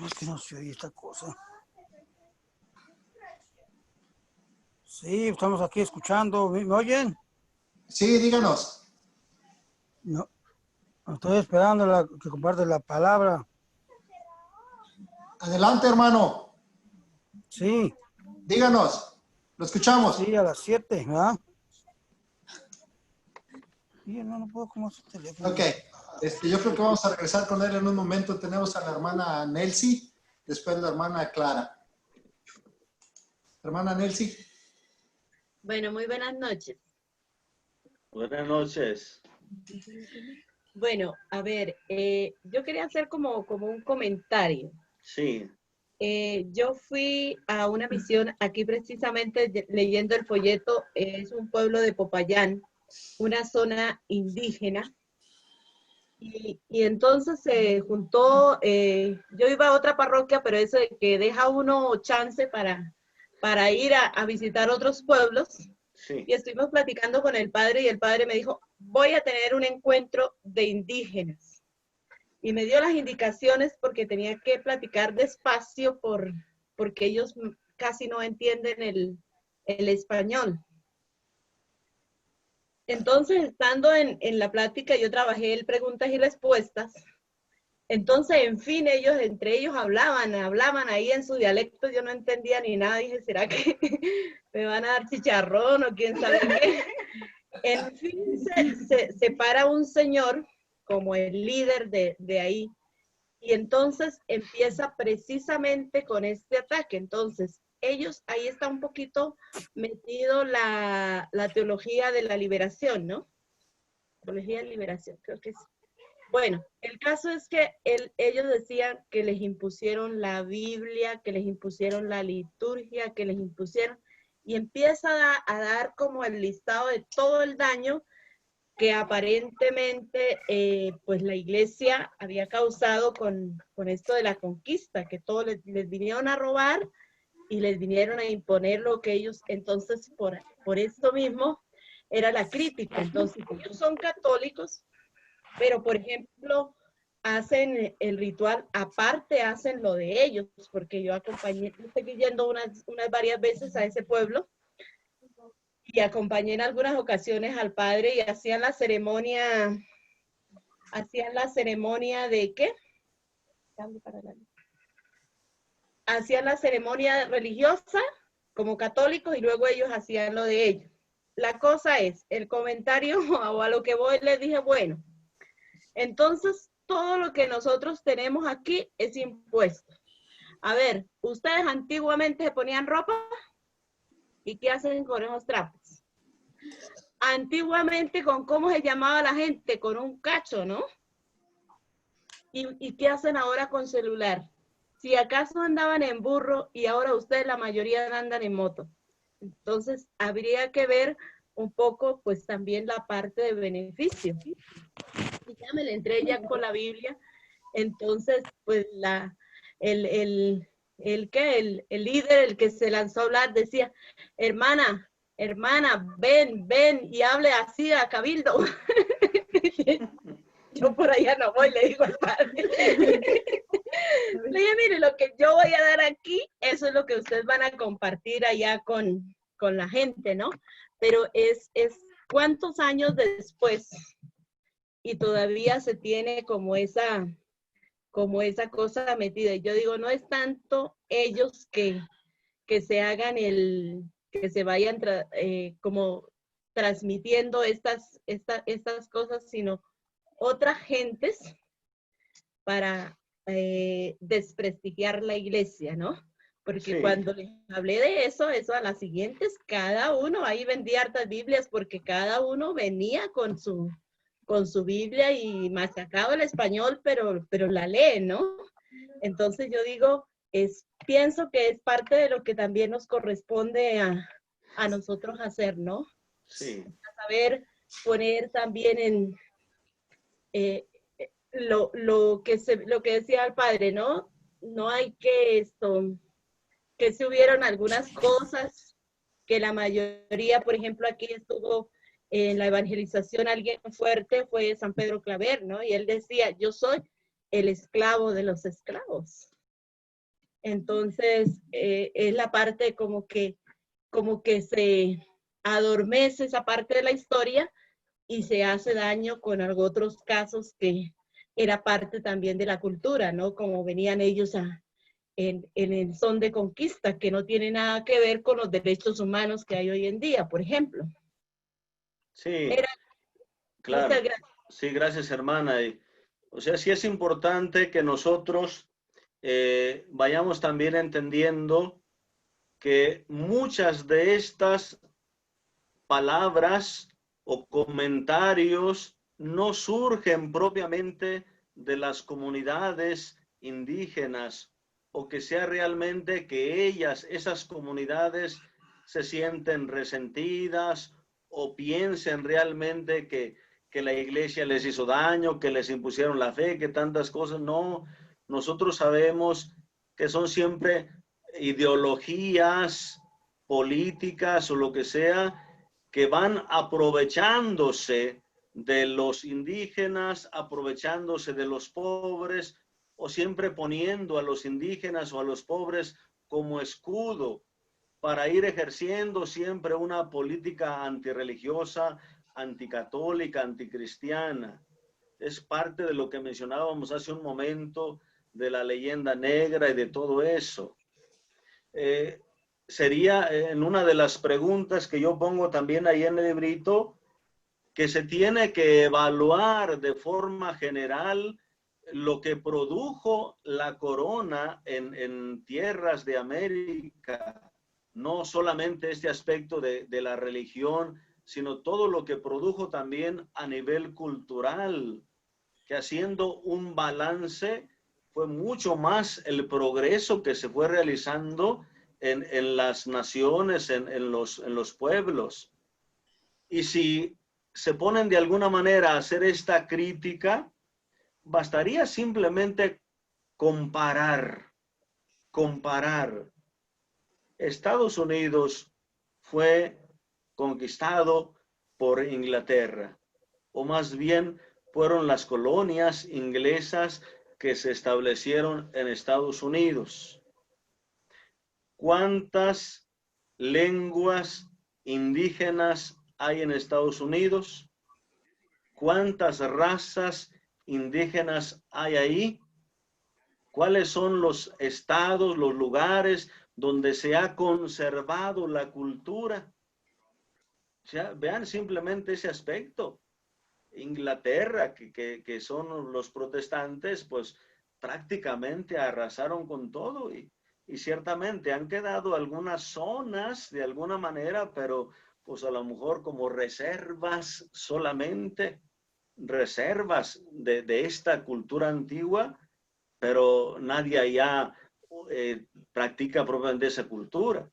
Es que no se oye esta cosa. Sí, estamos aquí escuchando. ¿Me oyen? Sí, díganos. No. Estoy esperando que comparte la palabra. Adelante, hermano. Sí. Díganos. Lo escuchamos. Sí, a las 7, ¿verdad? Sí, no puedo como su teléfono. Ok. Yo creo que vamos a regresar con él en un momento. Tenemos a la hermana Nelcy, después la hermana Clara. Hermana Nelcy. Bueno, muy buenas noches. Buenas noches. Bueno, a ver, yo quería hacer como un comentario. Sí. Yo fui a una misión aquí precisamente leyendo el folleto, es un pueblo de Popayán, una zona indígena. Y entonces se juntó, yo iba a otra parroquia, pero eso de que deja uno chance para ir a visitar otros pueblos. Sí. Y estuvimos platicando con el padre y el padre me dijo, voy a tener un encuentro de indígenas. Y me dio las indicaciones porque tenía que platicar despacio porque ellos casi no entienden el español. Entonces, estando en la plática, yo trabajé el preguntas y respuestas. Entonces, en fin, entre ellos hablaban ahí en su dialecto, yo no entendía ni nada. Dije, ¿será que me van a dar chicharrón o quién sabe qué? En fin, se para un señor como el líder de ahí y entonces empieza precisamente con este ataque. Entonces, ahí está un poquito metido la teología de la liberación, ¿no? Teología de liberación, creo que sí. Bueno, el caso es que ellos decían que les impusieron la Biblia, que les impusieron la liturgia, que les impusieron, y empieza a dar como el listado de todo el daño que aparentemente pues la iglesia había causado con esto de la conquista, que todos les vinieron a robar y les vinieron a imponer lo que ellos, entonces por esto mismo era la crítica. Entonces ellos son católicos, pero por ejemplo hacen el ritual, aparte hacen lo de ellos, porque yo estoy yendo unas varias veces a ese pueblo y acompañé en algunas ocasiones al padre y hacían la ceremonia de ¿qué? Hacían la ceremonia religiosa como católicos y luego ellos hacían lo de ellos. La cosa es, el comentario o a lo que voy les dije, bueno, entonces todo lo que nosotros tenemos aquí es impuesto. A ver, ustedes antiguamente se ponían ropa y ¿qué hacen con esos trapos? Antiguamente, ¿con cómo se llamaba la gente? Con un cacho, ¿no? ¿Y qué hacen ahora con celular? Si acaso andaban en burro y ahora ustedes la mayoría andan en moto. Entonces, habría que ver un poco, pues también la parte de beneficio. Y ya me le entré ya con la Biblia. Entonces, pues el líder, el que se lanzó a hablar, decía, hermana, ven y hable así a Cabildo. Yo por allá no voy, le digo al padre. Le dije, mire, lo que yo voy a dar aquí, eso es lo que ustedes van a compartir allá con la gente, ¿no? Pero es cuántos años después y todavía se tiene como esa cosa metida. Y yo digo, no es tanto ellos que se hagan que se vayan como transmitiendo estas cosas, sino otras gentes para desprestigiar la iglesia, ¿no? Porque Sí. cuando les hablé de eso a las siguientes, cada uno, ahí vendía hartas Biblias porque cada uno venía con su Biblia y machacaba el español, pero la lee, ¿no? Entonces yo digo, pienso que es parte de lo que también nos corresponde a nosotros hacer, ¿no? Sí. A saber poner también en lo que decía el padre, ¿no? No hay que se hubieron algunas cosas que la mayoría, por ejemplo, aquí estuvo en la evangelización alguien fuerte, fue San Pedro Claver, ¿no? Y él decía, yo soy el esclavo de los esclavos. Entonces, es la parte como que se adormece esa parte de la historia y se hace daño con otros casos que era parte también de la cultura, ¿no? Como venían ellos en el son de conquista, que no tiene nada que ver con los derechos humanos que hay hoy en día, por ejemplo. Sí, claro. Muchas gracias. Sí, gracias, hermana. O sea, sí es importante que nosotros vayamos también entendiendo que muchas de estas palabras o comentarios no surgen propiamente de las comunidades indígenas, o que sea realmente que esas comunidades se sienten resentidas o piensen realmente que la iglesia les hizo daño, que les impusieron la fe, que tantas cosas. No, nosotros sabemos que son siempre ideologías políticas o lo que sea, que van aprovechándose de los indígenas, aprovechándose de los pobres, o siempre poniendo a los indígenas o a los pobres como escudo para ir ejerciendo siempre una política antirreligiosa, anticatólica, anticristiana. Es parte de lo que mencionábamos hace un momento de la leyenda negra y de todo eso. Sería en una de las preguntas que yo pongo también ahí en el librito, que se tiene que evaluar de forma general lo que produjo la corona en tierras de América, no solamente este aspecto de la religión, sino todo lo que produjo también a nivel cultural, que haciendo un balance fue mucho más el progreso que se fue realizando en las naciones, en los pueblos. Y si se ponen de alguna manera a hacer esta crítica, bastaría simplemente comparar. Estados Unidos fue conquistado por Inglaterra, o más bien fueron las colonias inglesas que se establecieron en Estados Unidos. ¿Cuántas lenguas indígenas hay en Estados Unidos? ¿Cuántas razas indígenas hay ahí? ¿Cuáles son los estados, los lugares donde se ha conservado la cultura? O sea, vean simplemente ese aspecto. Inglaterra, que son los protestantes, pues prácticamente arrasaron con todo y ciertamente han quedado algunas zonas de alguna manera, pero pues a lo mejor como reservas solamente. reservas de esta cultura antigua, pero nadie allá practica propiamente esa cultura.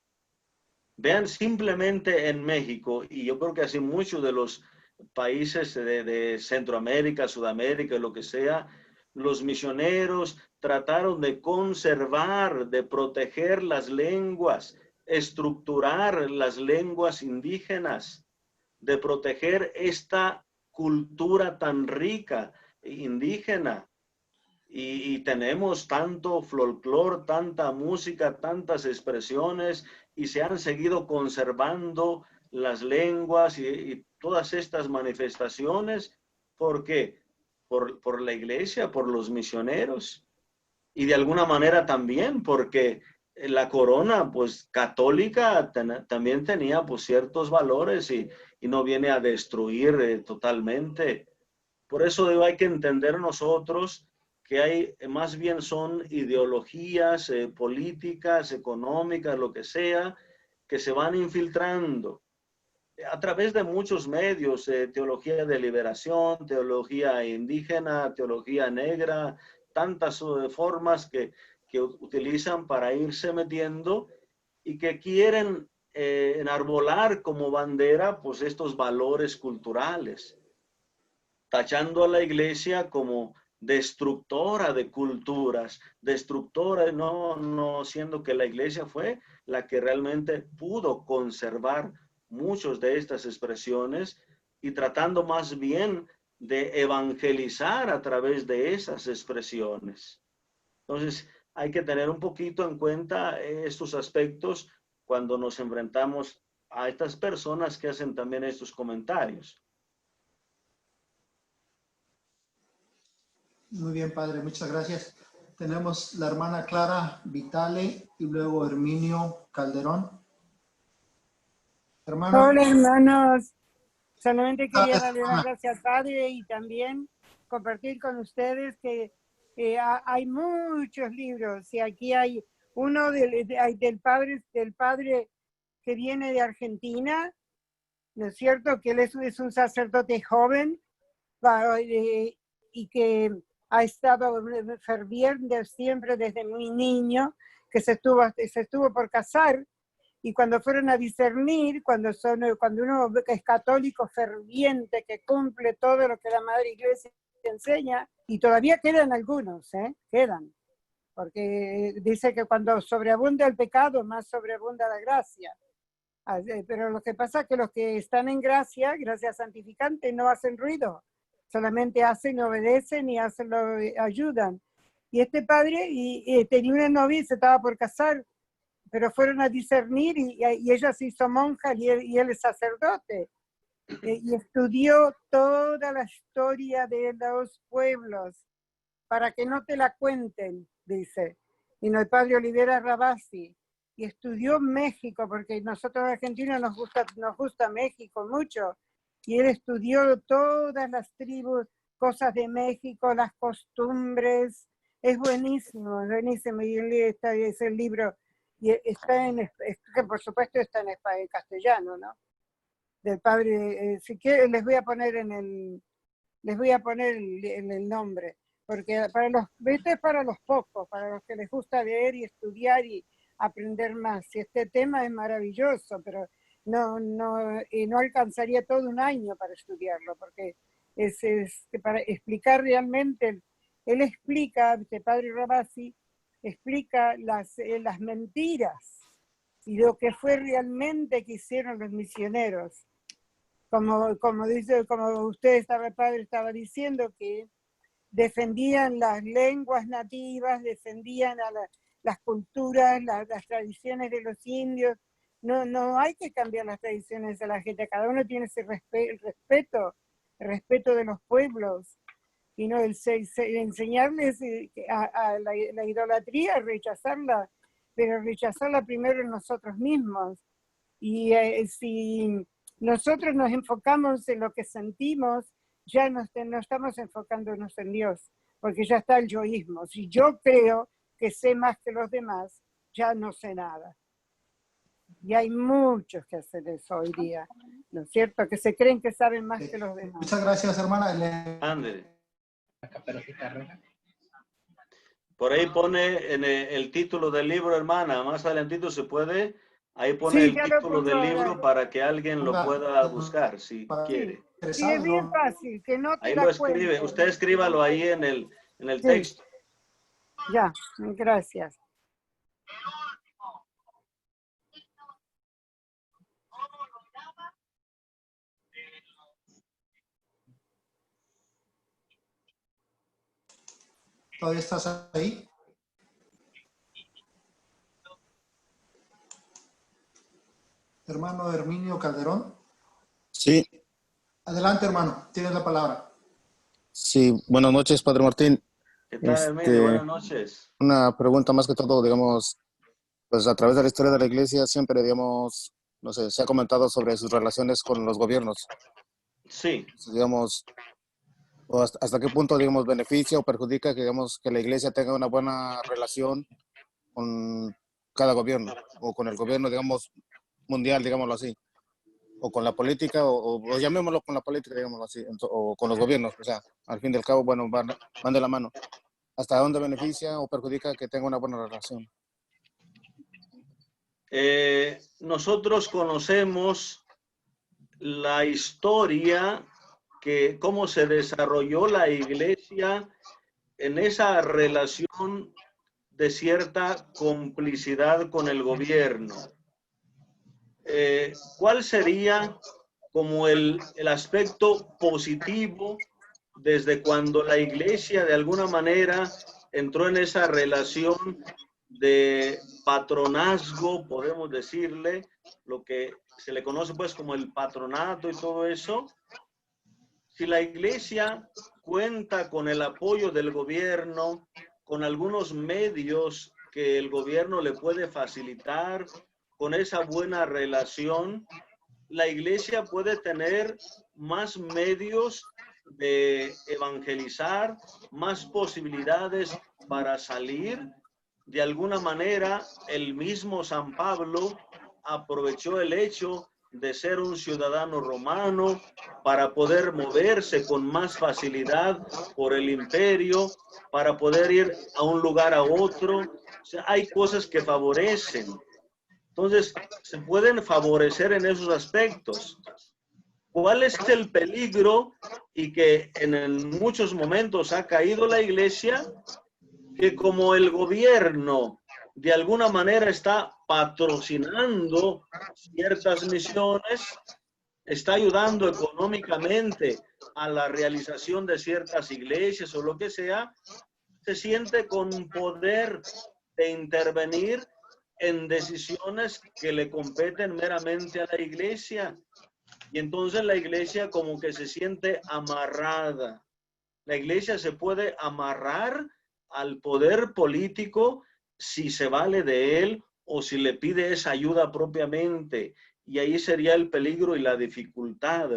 Vean simplemente en México, y yo creo que así muchos de los países de Centroamérica, Sudamérica, lo que sea, los misioneros trataron de conservar, de proteger las lenguas, estructurar las lenguas indígenas, de proteger esta cultura tan rica indígena. Y tenemos tanto folclore, tanta música, tantas expresiones, y se han seguido conservando las lenguas y todas estas manifestaciones. ¿Por qué? Por la iglesia, por los misioneros, y de alguna manera también porque la corona pues católica también tenía pues ciertos valores y no viene a destruir totalmente. Por eso hay que entender nosotros que hay más bien son ideologías políticas, económicas, lo que sea, que se van infiltrando a través de muchos medios, teología de liberación, teología indígena, teología negra, tantas formas que utilizan para irse metiendo y que quieren enarbolar como bandera pues estos valores culturales, tachando a la iglesia como destructora de culturas, destructora, no siendo que la iglesia fue la que realmente pudo conservar muchas de estas expresiones y tratando más bien de evangelizar a través de esas expresiones. Entonces, hay que tener un poquito en cuenta estos aspectos cuando nos enfrentamos a estas personas que hacen también estos comentarios. Muy bien, padre, muchas gracias. Tenemos la hermana Clara Vitale y luego Herminio Calderón. Hermano. Hola, hermanos. Solamente quería darle las gracias al Padre y también compartir con ustedes que hay muchos libros y aquí hay uno del padre que viene de Argentina, ¿no es cierto? Que él es un sacerdote joven y que ha estado ferviente siempre desde muy niño, que se estuvo por casar. Y cuando fueron a discernir, cuando uno es católico ferviente, que cumple todo lo que la Madre Iglesia enseña, y todavía quedan algunos, quedan, porque dice que cuando sobreabunda el pecado, más sobreabunda la gracia. Pero lo que pasa es que los que están en gracia santificante, no hacen ruido, solamente hacen, obedecen y ayudan. Y este padre tenía una novia y se estaba por casar, pero fueron a discernir y ella se hizo monja y él es sacerdote. Y estudió toda la historia de los pueblos para que no te la cuenten, dice. Y el padre Olivera Rabasi. Y estudió México, porque nosotros argentinos nos gusta México mucho. Y él estudió todas las tribus, cosas de México, las costumbres. Es buenísimo, es buenísimo. Y es el libro. Y está que por supuesto está en castellano, ¿no? Del padre, si quieren les voy a poner en el nombre, porque este es para los pocos, para los que les gusta leer y estudiar y aprender más. Y este tema es maravilloso, pero no alcanzaría todo un año para estudiarlo, porque es para explicar realmente, él explica, este padre Rabasi, explica las mentiras y lo que fue realmente que hicieron los misioneros. Como usted, padre, estaba diciendo, que defendían las lenguas nativas, defendían las culturas, las tradiciones de los indios. No hay que cambiar las tradiciones de la gente, cada uno tiene ese el respeto de los pueblos. Y no enseñarles a la idolatría, rechazarla, pero rechazarla primero en nosotros mismos. Y si nosotros nos enfocamos en lo que sentimos, ya no estamos enfocándonos en Dios, porque ya está el yoísmo. Si yo creo que sé más que los demás, ya no sé nada. Y hay muchos que hacen eso hoy día. ¿no es cierto? Que se creen que saben más que los demás. Muchas gracias, hermana. Ándale. Por ahí pone en el título del libro, hermana, más adelantito se puede, ahí pone Sí, el ya lo título del puso ahora. libro para que alguien lo pueda buscar si quiere. Sí, es bien fácil, que no te Ahí la lo escribe, cuente. usted escríbalo ahí en el Sí. texto. Ya, gracias. ¿Todavía estás ahí? Hermano Herminio Calderón. Sí, Adelante, hermano. Tienes la palabra. sí, buenas noches, Padre Martín. ¿Qué tal, Herminio? Buenas noches. Una pregunta más que todo, digamos, pues a través de la historia de la iglesia siempre, digamos, no sé, se ha comentado sobre sus relaciones con los gobiernos. Sí. Digamos, o hasta qué punto, digamos, beneficia o perjudica que, digamos, que la iglesia tenga una buena relación con cada gobierno o con el gobierno, digamos, mundial, digámoslo así, o con la política, o llamémoslo con la política, digámoslo así, o con los gobiernos, o sea, al fin y al cabo, bueno, van de la mano. ¿Hasta dónde beneficia o perjudica que tenga una buena relación? Nosotros conocemos la historia, que cómo se desarrolló la iglesia en esa relación de cierta complicidad con el gobierno. ¿Cuál sería como el aspecto positivo desde cuando la iglesia de alguna manera entró en esa relación de patronazgo, podemos decirle, lo que se le conoce pues como el patronato y todo eso? Si la iglesia cuenta con el apoyo del gobierno, con algunos medios que el gobierno le puede facilitar, con esa buena relación, la iglesia puede tener más medios de evangelizar, más posibilidades para salir. De alguna manera, el mismo San Pablo aprovechó el hecho de ser un ciudadano romano para poder moverse con más facilidad por el imperio, para poder ir a un lugar a otro. O sea, hay cosas que favorecen. Entonces, se pueden favorecer en esos aspectos. ¿Cuál es el peligro y que en muchos momentos ha caído la iglesia? Que como el gobierno de alguna manera está patrocinando ciertas misiones, está ayudando económicamente a la realización de ciertas iglesias o lo que sea, se siente con poder de intervenir en decisiones que le competen meramente a la iglesia. Y entonces la iglesia como que se siente amarrada. La iglesia se puede amarrar al poder político si se vale de él o si le pide esa ayuda propiamente. Y ahí sería el peligro y la dificultad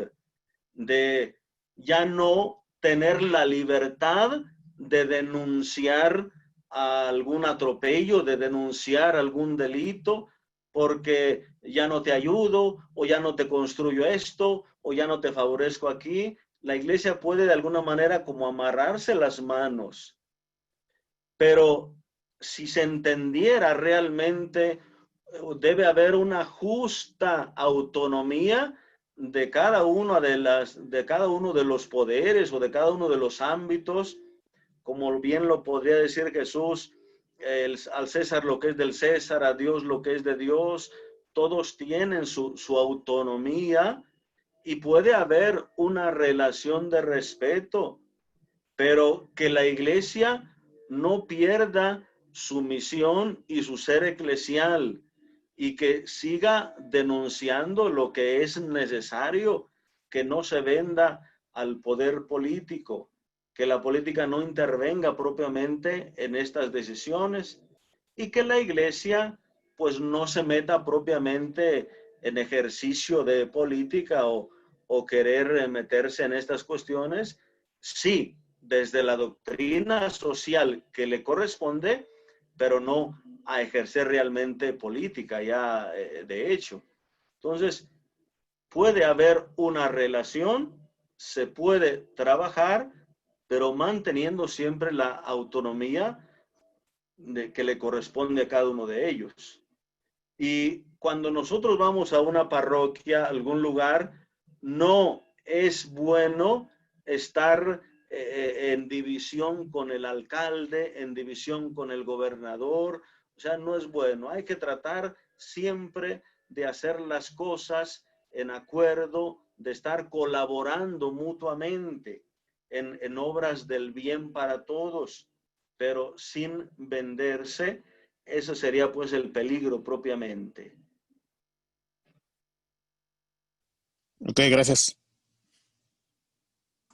de ya no tener la libertad de denunciar algún atropello, de denunciar algún delito, porque ya no te ayudo, o ya no te construyo esto, o ya no te favorezco aquí. La iglesia puede de alguna manera como amarrarse las manos. Pero si se entendiera realmente, debe haber una justa autonomía de cada uno de los poderes o de cada uno de los ámbitos, como bien lo podría decir Jesús, al César lo que es del César, a Dios lo que es de Dios. Todos tienen su autonomía y puede haber una relación de respeto, pero que la iglesia no pierda su misión y su ser eclesial, y que siga denunciando lo que es necesario, que no se venda al poder político, que la política no intervenga propiamente en estas decisiones, y que la iglesia pues no se meta propiamente en ejercicio de política o querer meterse en estas cuestiones. Sí, desde la doctrina social que le corresponde, pero no a ejercer realmente política ya de hecho. Entonces, puede haber una relación, se puede trabajar, pero manteniendo siempre la autonomía que le corresponde a cada uno de ellos. Y cuando nosotros vamos a una parroquia, a algún lugar, no es bueno estar en división con el alcalde, en división con el gobernador. O sea, no es bueno. Hay que tratar siempre de hacer las cosas en acuerdo, de estar colaborando mutuamente en obras del bien para todos, pero sin venderse. Eso sería pues el peligro propiamente. Ok, gracias.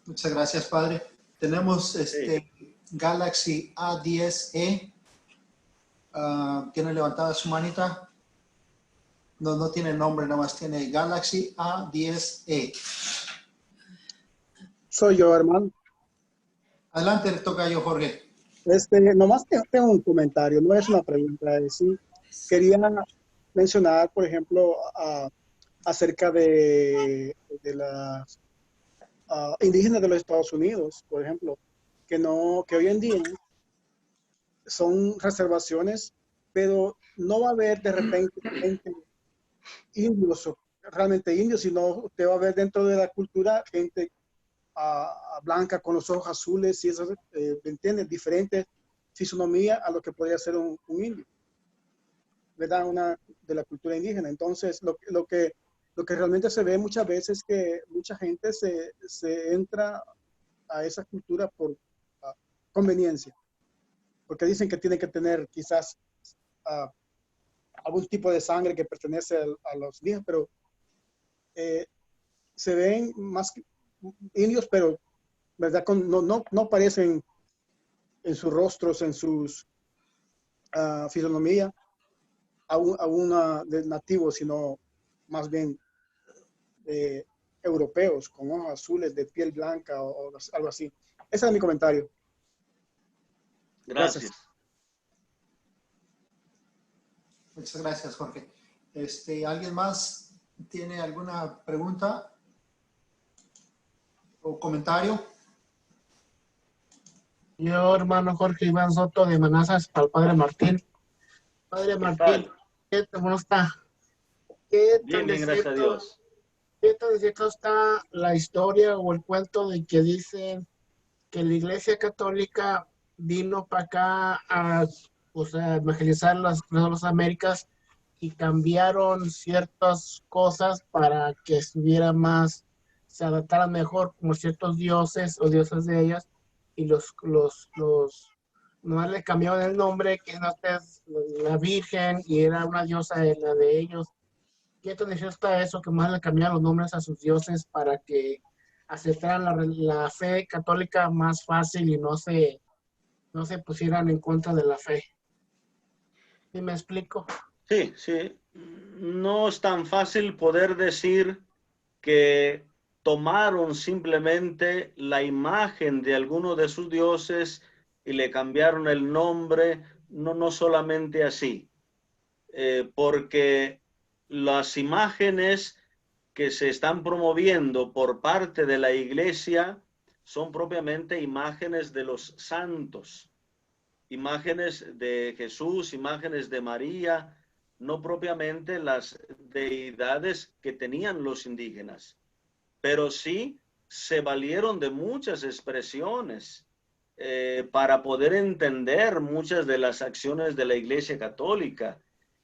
Muchas gracias, padre. Tenemos Galaxy A10e. ¿Tiene levantada su manita? No tiene nombre, nada más tiene Galaxy A10e. Soy yo, hermano. Adelante, toca yo, Jorge. Nomás tengo un comentario, no es una pregunta. Sí, quería mencionar, por ejemplo, acerca de las indígenas de los Estados Unidos, por ejemplo, que hoy en día son reservaciones, pero no va a haber de repente gente indios, o realmente indios, sino usted va a ver dentro de la cultura gente blanca con los ojos azules y eso, ¿me entiendes? Diferente fisonomía a lo que podría ser un indio, ¿verdad? Una de la cultura indígena. Entonces, lo que realmente se ve muchas veces es que mucha gente se entra a esa cultura por conveniencia, porque dicen que tiene que tener quizás algún tipo de sangre que pertenece a los indígenas, pero se ven más indios, pero ¿verdad? No parecen en sus rostros, en sus fisonomía a una de nativos, sino más bien europeos, con ojos azules, de piel blanca o algo así. Ese es mi comentario. Gracias. Muchas gracias, Jorge. ¿Alguien más tiene alguna pregunta o comentario? Yo, hermano Jorge Iván Soto de Manazas, para el Padre Martín. Padre Martín, ¿cómo está? Bien, gracias a Dios. ¿Qué tan cierto está la historia o el cuento de que dicen que la Iglesia Católica vino para acá a evangelizar las Américas y cambiaron ciertas cosas para que estuviera más, se adaptaran mejor como ciertos dioses o diosas de ellas, y nomás le cambiaron el nombre, que no es la Virgen y era una diosa de la de ellos? ¿Qué tan cierto está eso, que más le cambiaron los nombres a sus dioses para que aceptaran la fe católica más fácil y no se pusieran en contra de la fe? ¿Sí me explico? Sí, sí. No es tan fácil poder decir que tomaron simplemente la imagen de alguno de sus dioses y le cambiaron el nombre. No solamente así. Porque las imágenes que se están promoviendo por parte de la iglesia son propiamente imágenes de los santos, imágenes de Jesús, imágenes de María, no propiamente las deidades que tenían los indígenas, pero sí se valieron de muchas expresiones para poder entender muchas de las acciones de la Iglesia Católica.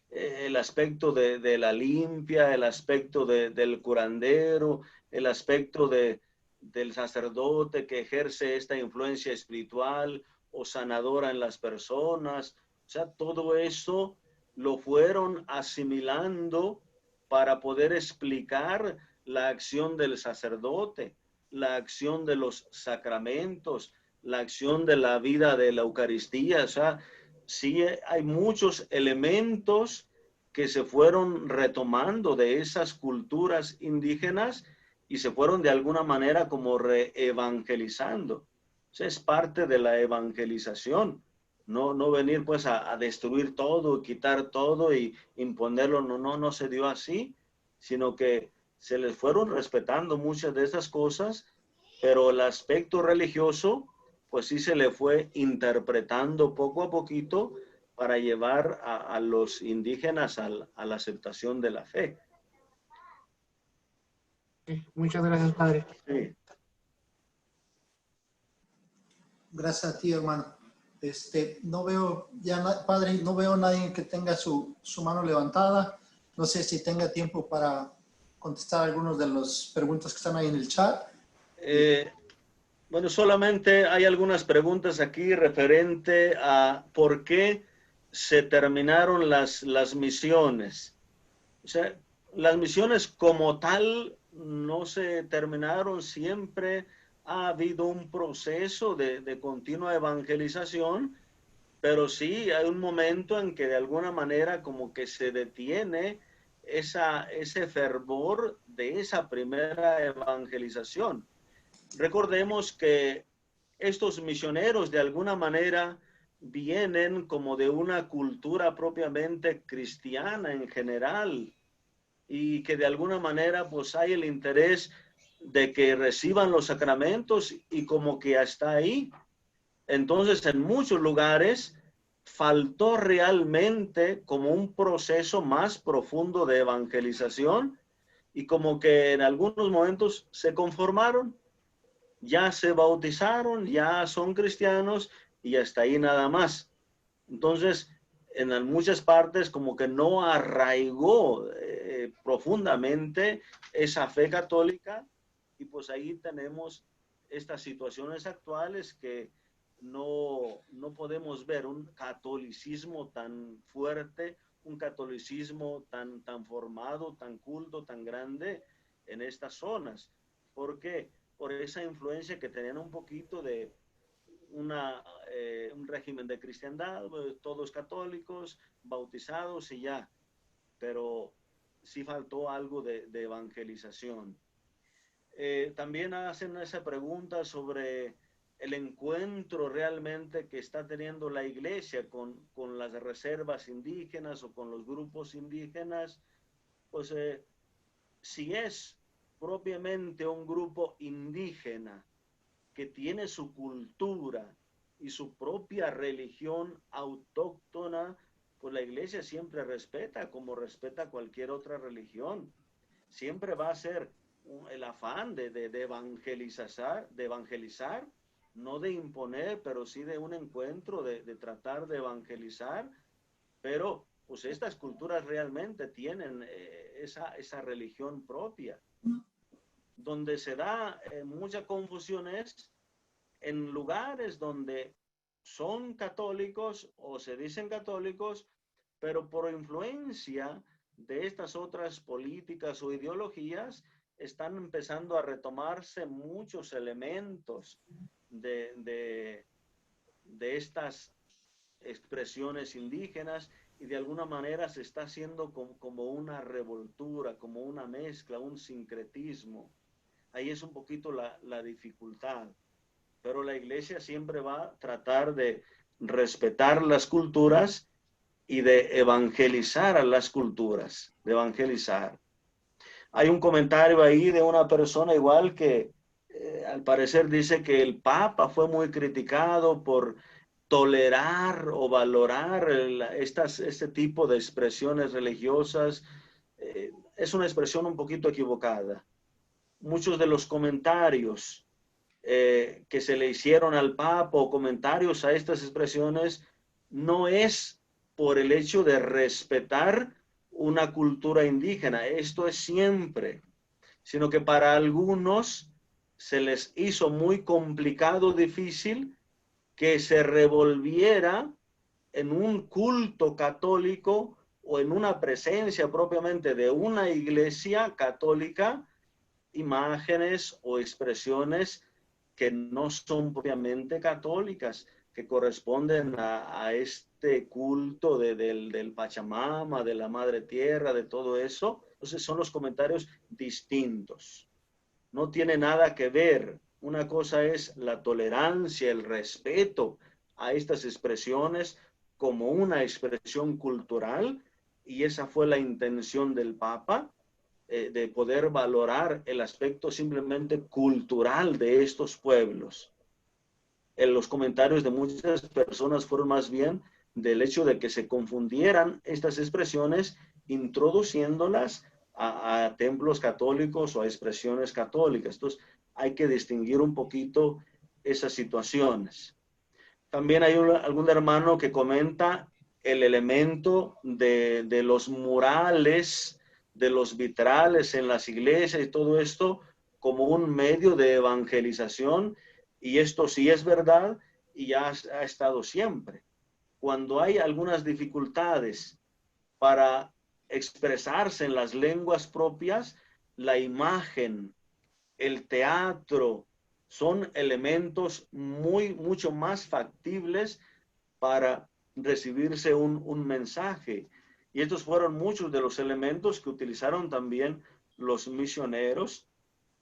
El aspecto de la limpia, el aspecto del curandero, el aspecto del sacerdote que ejerce esta influencia espiritual o sanadora en las personas. O sea, todo eso lo fueron asimilando para poder explicar la acción del sacerdote, la acción de los sacramentos, la acción de la vida de la Eucaristía. O sea, sí hay muchos elementos que se fueron retomando de esas culturas indígenas y se fueron de alguna manera como reevangelizando. O sea, es parte de la evangelización. No venir pues a destruir todo, quitar todo y imponerlo. No se dio así, sino que se les fueron respetando muchas de esas cosas, pero el aspecto religioso, pues sí se le fue interpretando poco a poquito para llevar a los indígenas a la aceptación de la fe. Muchas gracias, padre. Sí. Gracias a ti, hermano. No veo, padre, no veo a nadie que tenga su mano levantada. No sé si tenga tiempo para contestar algunas de las preguntas que están ahí en el chat. Bueno, solamente hay algunas preguntas aquí referente a por qué se terminaron las misiones. O sea, las misiones como tal no se terminaron, siempre ha habido un proceso de continua evangelización, pero sí hay un momento en que de alguna manera como que se detiene ese fervor de esa primera evangelización. Recordemos que estos misioneros de alguna manera vienen como de una cultura propiamente cristiana en general, y que de alguna manera pues hay el interés de que reciban los sacramentos y como que hasta ahí. Entonces en muchos lugares faltó realmente como un proceso más profundo de evangelización, y como que en algunos momentos se conformaron, ya se bautizaron, ya son cristianos y hasta ahí nada más. Entonces, en muchas partes como que no arraigó profundamente esa fe católica, y pues ahí tenemos estas situaciones actuales que no podemos ver un catolicismo tan fuerte, un catolicismo tan formado, tan culto, tan grande en estas zonas. ¿Por qué? Por esa influencia que tenían un poquito de un régimen de cristiandad, todos católicos, bautizados y ya. Pero sí faltó algo de evangelización. También hacen esa pregunta sobre el encuentro realmente que está teniendo la iglesia con las reservas indígenas o con los grupos indígenas. Pues si es propiamente un grupo indígena que tiene su cultura y su propia religión autóctona, pues la iglesia siempre respeta, como respeta cualquier otra religión. Siempre va a ser el afán de evangelizar, no de imponer, pero sí de un encuentro, de tratar de evangelizar. Pero pues estas culturas realmente tienen esa religión propia. Donde se da mucha confusión es en lugares donde son católicos o se dicen católicos, pero por influencia de estas otras políticas o ideologías están empezando a retomarse muchos elementos de estas expresiones indígenas, y de alguna manera se está haciendo como una revoltura, como una mezcla, un sincretismo. Ahí es un poquito la dificultad. Pero la iglesia siempre va a tratar de respetar las culturas y de evangelizar a las culturas, de evangelizar. Hay un comentario ahí de una persona igual que al parecer dice que el Papa fue muy criticado por tolerar o valorar este tipo de expresiones religiosas. Es una expresión un poquito equivocada. Muchos de los comentarios que se le hicieron al Papa o comentarios a estas expresiones no es por el hecho de respetar una cultura indígena, esto es siempre, sino que para algunos se les hizo muy complicado, difícil, que se revolviera en un culto católico o en una presencia propiamente de una iglesia católica, imágenes o expresiones que no son propiamente católicas, que corresponden a este culto del Pachamama, de la Madre Tierra, de todo eso. Entonces son los comentarios distintos. No tiene nada que ver. Una cosa es la tolerancia, el respeto a estas expresiones como una expresión cultural, y esa fue la intención del Papa. de poder valorar el aspecto simplemente cultural de estos pueblos. En los comentarios de muchas personas fueron más bien del hecho de que se confundieran estas expresiones introduciéndolas a templos católicos o a expresiones católicas. Entonces hay que distinguir un poquito esas situaciones. También hay algún hermano que comenta el elemento de los murales, de los vitrales en las iglesias y todo esto como un medio de evangelización, y esto sí es verdad y ya ha estado siempre. Cuando hay algunas dificultades para expresarse en las lenguas propias, la imagen, el teatro, son elementos mucho más factibles para recibirse un mensaje. Y estos fueron muchos de los elementos que utilizaron también los misioneros,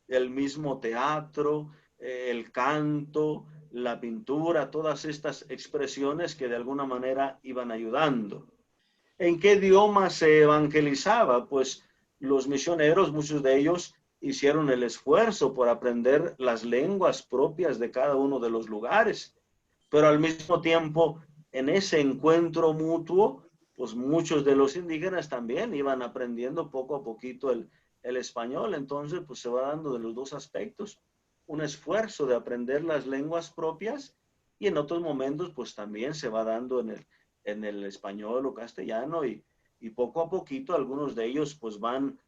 el mismo teatro, el canto, la pintura, todas estas expresiones que de alguna manera iban ayudando. ¿En qué idioma se evangelizaba? Pues los misioneros, muchos de ellos, hicieron el esfuerzo por aprender las lenguas propias de cada uno de los lugares, pero al mismo tiempo, en ese encuentro mutuo, pues muchos de los indígenas también iban aprendiendo poco a poquito el español. Entonces, pues se va dando de los dos aspectos, un esfuerzo de aprender las lenguas propias, y en otros momentos, pues también se va dando en el español o castellano, y poco a poquito algunos de ellos pues van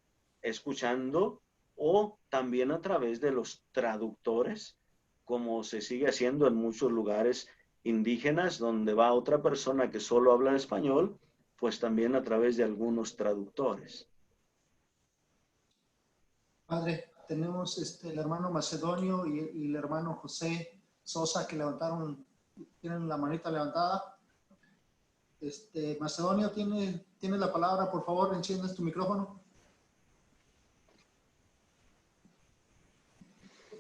escuchando, o también a través de los traductores, como se sigue haciendo en muchos lugares indígenas, donde va otra persona que solo habla español, pues también a través de algunos traductores. Padre, tenemos el hermano Macedonio y el hermano José Sosa que tienen la manita levantada. Macedonio, tiene la palabra, por favor, enciendes tu micrófono.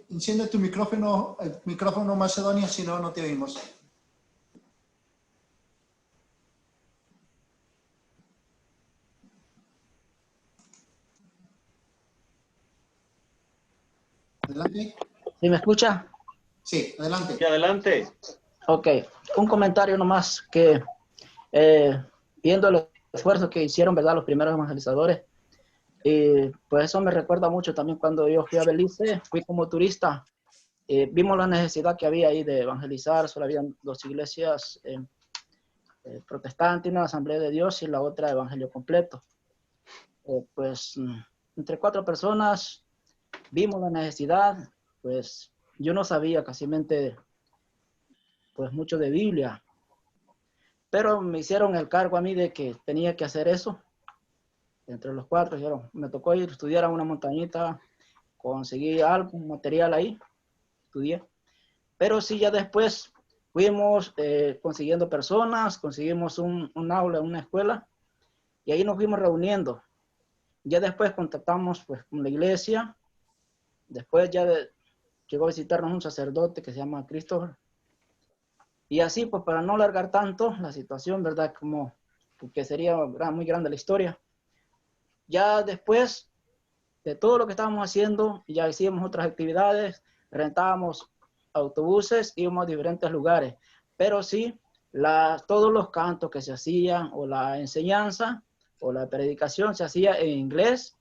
Enciende tu micrófono, el micrófono, Macedonio, si no, no te oímos. Adelante. ¿Sí me escucha? Sí, adelante. Sí, adelante. Ok, un comentario nomás que viendo el esfuerzo que hicieron, ¿verdad?, los primeros evangelizadores, pues eso me recuerda mucho también cuando yo fui a Belice, fui como turista, vimos la necesidad que había ahí de evangelizar. Solo habían dos iglesias protestantes, una Asamblea de Dios y la otra Evangelio Completo. Pues entre 4 personas vimos la necesidad. Pues yo no sabía casi pues mucho de Biblia, pero me hicieron el cargo a mí de que tenía que hacer eso. Entre los 4 dijeron, me tocó ir a estudiar a una montañita, conseguí algo, material ahí, estudié. Pero sí, ya después fuimos consiguiendo personas, conseguimos un aula, una escuela, y ahí nos fuimos reuniendo. Ya después contactamos pues con la iglesia. Después ya llegó a visitarnos un sacerdote que se llama Christopher. Y así, pues para no alargar tanto la situación, ¿verdad? Porque sería muy grande la historia. Ya después de todo lo que estábamos haciendo, ya hicimos otras actividades, rentábamos autobuses, íbamos a diferentes lugares. Pero sí, todos los cantos que se hacían, o la enseñanza, o la predicación, se hacía en inglés,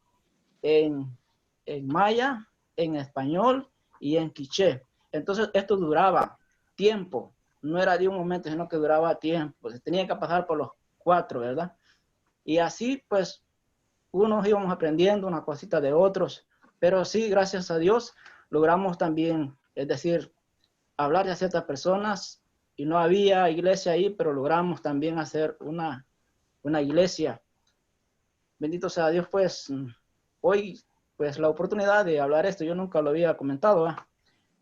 en maya, en español y en quiché. Entonces esto duraba tiempo, no era de un momento, sino que duraba tiempo. Se tenía que pasar por los 4, ¿verdad? Y así pues unos íbamos aprendiendo una cosita de otros, pero sí, gracias a Dios, logramos también, es decir, hablar de ciertas personas, y no había iglesia ahí, pero logramos también hacer una iglesia. Bendito sea Dios, pues hoy pues la oportunidad de hablar esto, yo nunca lo había comentado, ¿eh?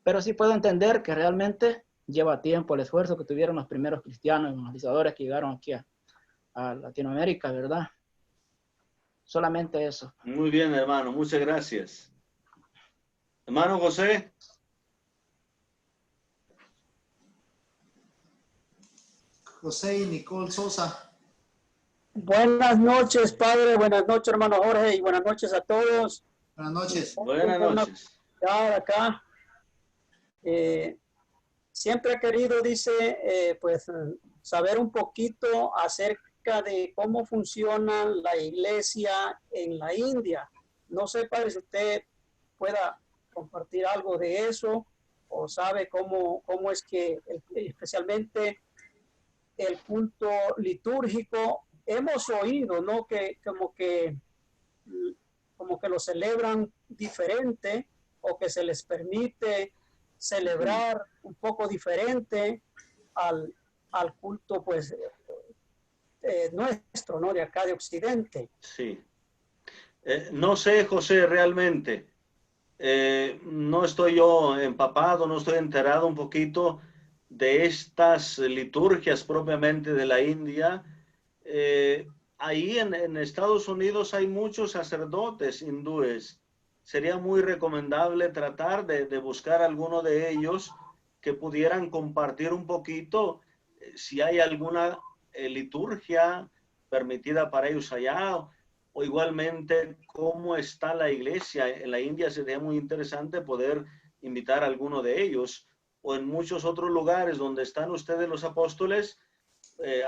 Pero sí puedo entender que realmente lleva tiempo el esfuerzo que tuvieron los primeros cristianos evangelizadores que llegaron aquí a Latinoamérica, ¿verdad? Solamente eso. Muy bien, hermano, muchas gracias. Hermano José. José y Nicole Sosa. Buenas noches, padre. Buenas noches, hermano Jorge. Y buenas noches a todos. Buenas noches. Buenas noches. Acá. Siempre he querido, dice, pues saber un poquito acerca de cómo funciona la iglesia en la India. No sé, padre, si usted pueda compartir algo de eso o sabe cómo es que especialmente el culto litúrgico, hemos oído, ¿no? Que como que lo celebran diferente o que se les permite celebrar un poco diferente al culto, pues, nuestro, ¿no? De acá de Occidente. Sí. No sé, José, realmente. No estoy yo empapado, no estoy enterado un poquito de estas liturgias propiamente de la India. Ahí en Estados Unidos hay muchos sacerdotes hindúes. Sería muy recomendable tratar de buscar alguno de ellos que pudieran compartir un poquito si hay alguna liturgia permitida para ellos allá, o igualmente cómo está la iglesia en la India. Sería muy interesante poder invitar a alguno de ellos, o en muchos otros lugares donde están ustedes los apóstoles.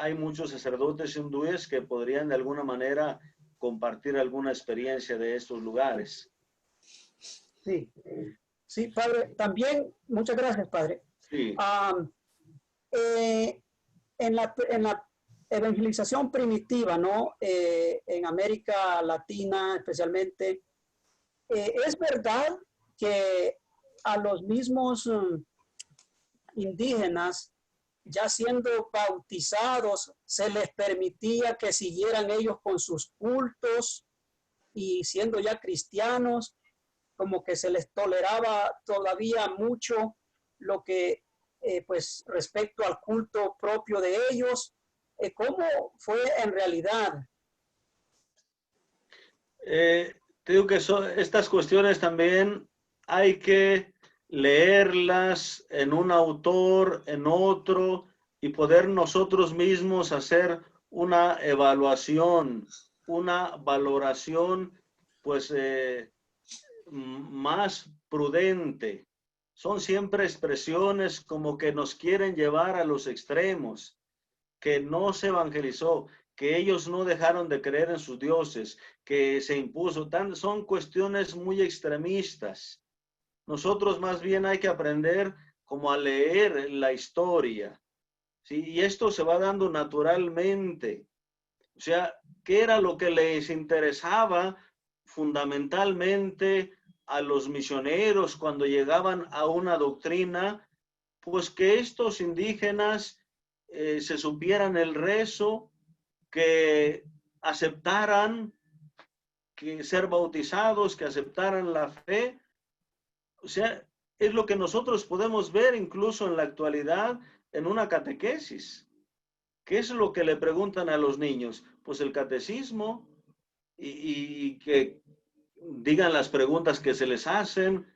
Hay muchos sacerdotes hindúes que podrían de alguna manera compartir alguna experiencia de estos lugares. Sí, sí, padre. También, muchas gracias, padre. Sí. En la evangelización primitiva, ¿no? En América Latina especialmente, es verdad que a los mismos indígenas, ya siendo bautizados, se les permitía que siguieran ellos con sus cultos, y siendo ya cristianos, como que se les toleraba todavía mucho lo que, pues, respecto al culto propio de ellos. ¿Cómo fue en realidad? Te digo que estas cuestiones también hay que leerlas en un autor, en otro, y poder nosotros mismos hacer una evaluación, una valoración, pues, más prudente. Son siempre expresiones como que nos quieren llevar a los extremos, que no se evangelizó, que ellos no dejaron de creer en sus dioses, que se impuso. Son cuestiones muy extremistas. Nosotros más bien hay que aprender como a leer la historia, ¿sí? Y esto se va dando naturalmente. O sea, ¿qué era lo que les interesaba fundamentalmente a los misioneros cuando llegaban a una doctrina? Pues que estos indígenas se supieran el rezo, que aceptaran que ser bautizados, que aceptaran la fe. O sea, es lo que nosotros podemos ver incluso en la actualidad en una catequesis. ¿Qué es lo que le preguntan a los niños? Pues el catecismo, y que digan las preguntas que se les hacen,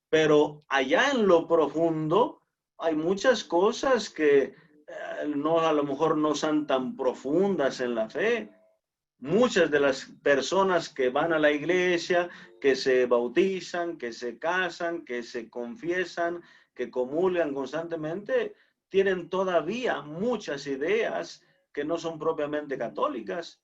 pero allá en lo profundo hay muchas cosas que no, a lo mejor no son tan profundas en la fe. Muchas de las personas que van a la iglesia, que se bautizan, que se casan, que se confiesan, que comulgan constantemente, tienen todavía muchas ideas que no son propiamente católicas.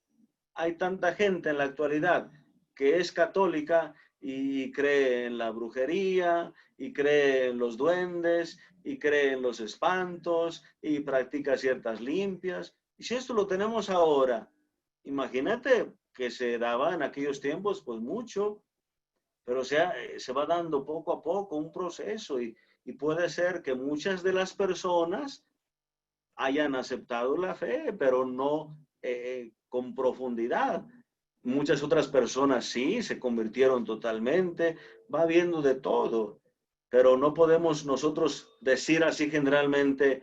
Hay tanta gente en la actualidad que es católica y cree en la brujería, y cree en los duendes, y cree en los espantos, y practica ciertas limpias. Y si esto lo tenemos ahora, imagínate que se daba en aquellos tiempos, pues mucho, pero o sea, se va dando poco a poco un proceso, y puede ser que muchas de las personas hayan aceptado la fe, pero no con profundidad. Muchas otras personas sí, se convirtieron totalmente, va viendo de todo, pero no podemos nosotros decir así generalmente,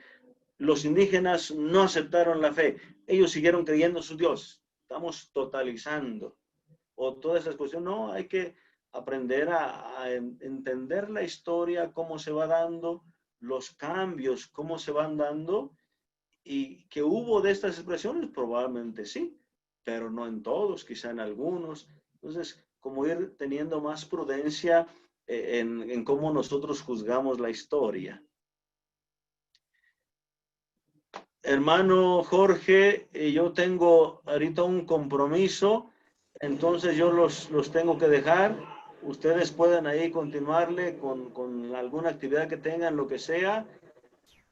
los indígenas no aceptaron la fe, ellos siguieron creyendo en sus dioses. Estamos totalizando, o todas esas cuestiones. No, hay que aprender a entender la historia, cómo se va dando, los cambios, cómo se van dando, y que hubo de estas expresiones, probablemente sí, pero no en todos, quizá en algunos. Entonces, como ir teniendo más prudencia en cómo nosotros juzgamos la historia. Hermano Jorge, yo tengo ahorita un compromiso, entonces yo los tengo que dejar. Ustedes pueden ahí continuarle con alguna actividad que tengan, lo que sea.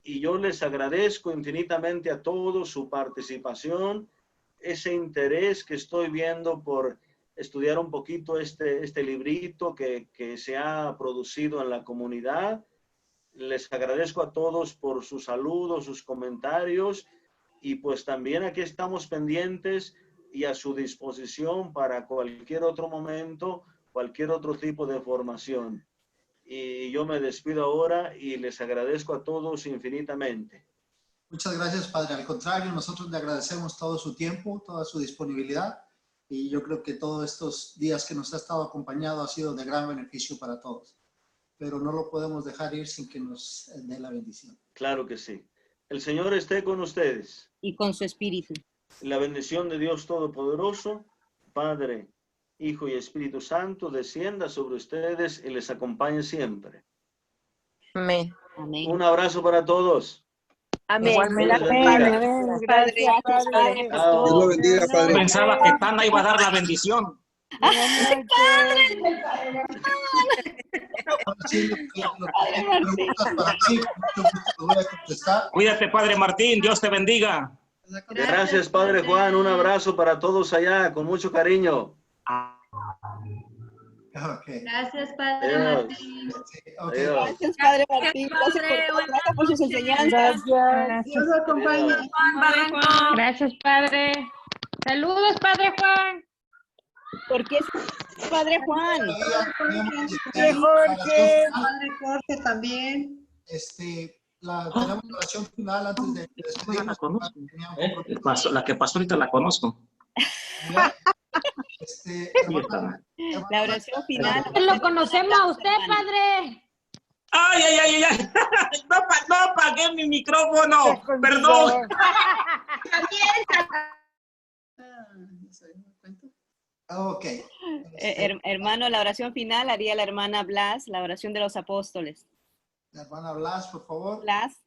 Y yo les agradezco infinitamente a todos su participación, ese interés que estoy viendo por estudiar un poquito este librito que se ha producido en la comunidad. Les agradezco a todos por sus saludos, sus comentarios, y pues también aquí estamos pendientes y a su disposición para cualquier otro momento, cualquier otro tipo de formación. Y yo me despido ahora y les agradezco a todos infinitamente. Muchas gracias, Padre. Al contrario, nosotros le agradecemos todo su tiempo, toda su disponibilidad, y yo creo que todos estos días que nos ha estado acompañado ha sido de gran beneficio para todos. Pero no lo podemos dejar ir sin que nos dé la bendición. Claro que sí. El Señor esté con ustedes. Y con su espíritu. La bendición de Dios Todopoderoso, Padre, Hijo y Espíritu Santo, descienda sobre ustedes y les acompañe siempre. Amén. Amén. Un abrazo para todos. Amén. Igualmente. Gracias, Padre. Chao. Dios lo bendiga, Padre. Pensaba que Tana iba a dar la bendición. Cuídate, Padre Martín. Dios te bendiga. Gracias, Padre Juan. Un abrazo para todos allá, con mucho cariño. Gracias, Padre Adiós. Martín. Adiós. Gracias, Padre Martín. Gracias por sus enseñanzas. Dios lo acompañe. Gracias, Padre. Saludos, Padre Juan. ¿Por qué Padre Juan? Jorge. Padre Jorge también. Tenemos la oración final antes de despedirnos. La conozco. La que pasó ahorita la conozco. La oración final. Lo conocemos a usted, Padre. ¡Ay! No apagué mi micrófono. Perdón. Ok. Hermano, la oración final haría la hermana Blas, la oración de los apóstoles. La hermana Blas, por favor. Blas.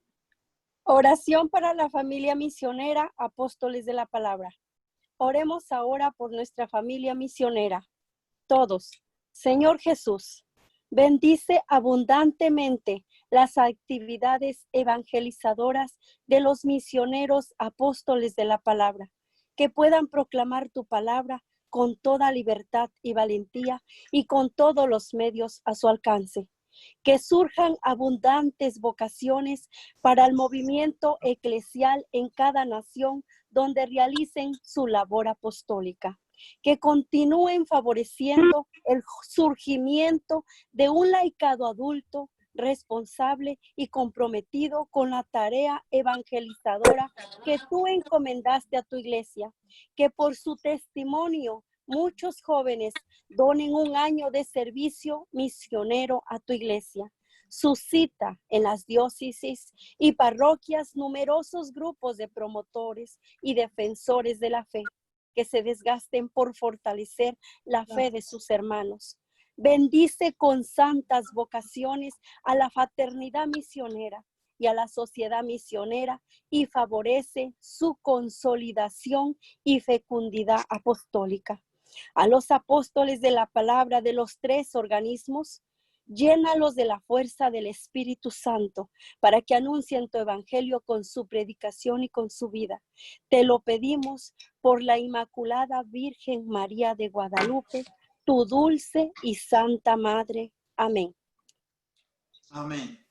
Oración para la familia misionera, apóstoles de la palabra. Oremos ahora por nuestra familia misionera. Todos. Señor Jesús, bendice abundantemente las actividades evangelizadoras de los misioneros apóstoles de la palabra, que puedan proclamar tu palabra con toda libertad y valentía y con todos los medios a su alcance. Que surjan abundantes vocaciones para el movimiento eclesial en cada nación donde realicen su labor apostólica. Que continúen favoreciendo el surgimiento de un laicado adulto, responsable y comprometido con la tarea evangelizadora que tú encomendaste a tu iglesia. Que por su testimonio muchos jóvenes donen un año de servicio misionero a tu iglesia. Suscita en las diócesis y parroquias numerosos grupos de promotores y defensores de la fe que se desgasten por fortalecer la fe de sus hermanos. Bendice con santas vocaciones a la fraternidad misionera y a la sociedad misionera y favorece su consolidación y fecundidad apostólica. A los apóstoles de la palabra de los tres organismos, llénalos de la fuerza del Espíritu Santo para que anuncien tu evangelio con su predicación y con su vida. Te lo pedimos por la Inmaculada Virgen María de Guadalupe, tu dulce y santa Madre. Amén. Amén.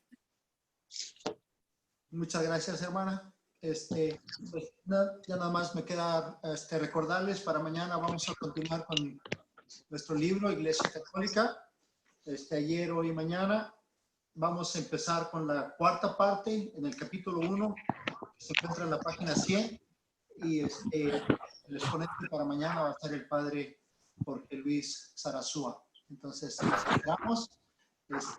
Muchas gracias, hermana. Pues, ya nada más me queda recordarles, para mañana vamos a continuar con nuestro libro Iglesia Católica. Ayer, hoy y mañana vamos a empezar con la cuarta parte en el capítulo 1, que se encuentra en la página 100, y el exponente para mañana va a ser el padre Jorge Luis Sarasúa. Entonces, nos esperamos.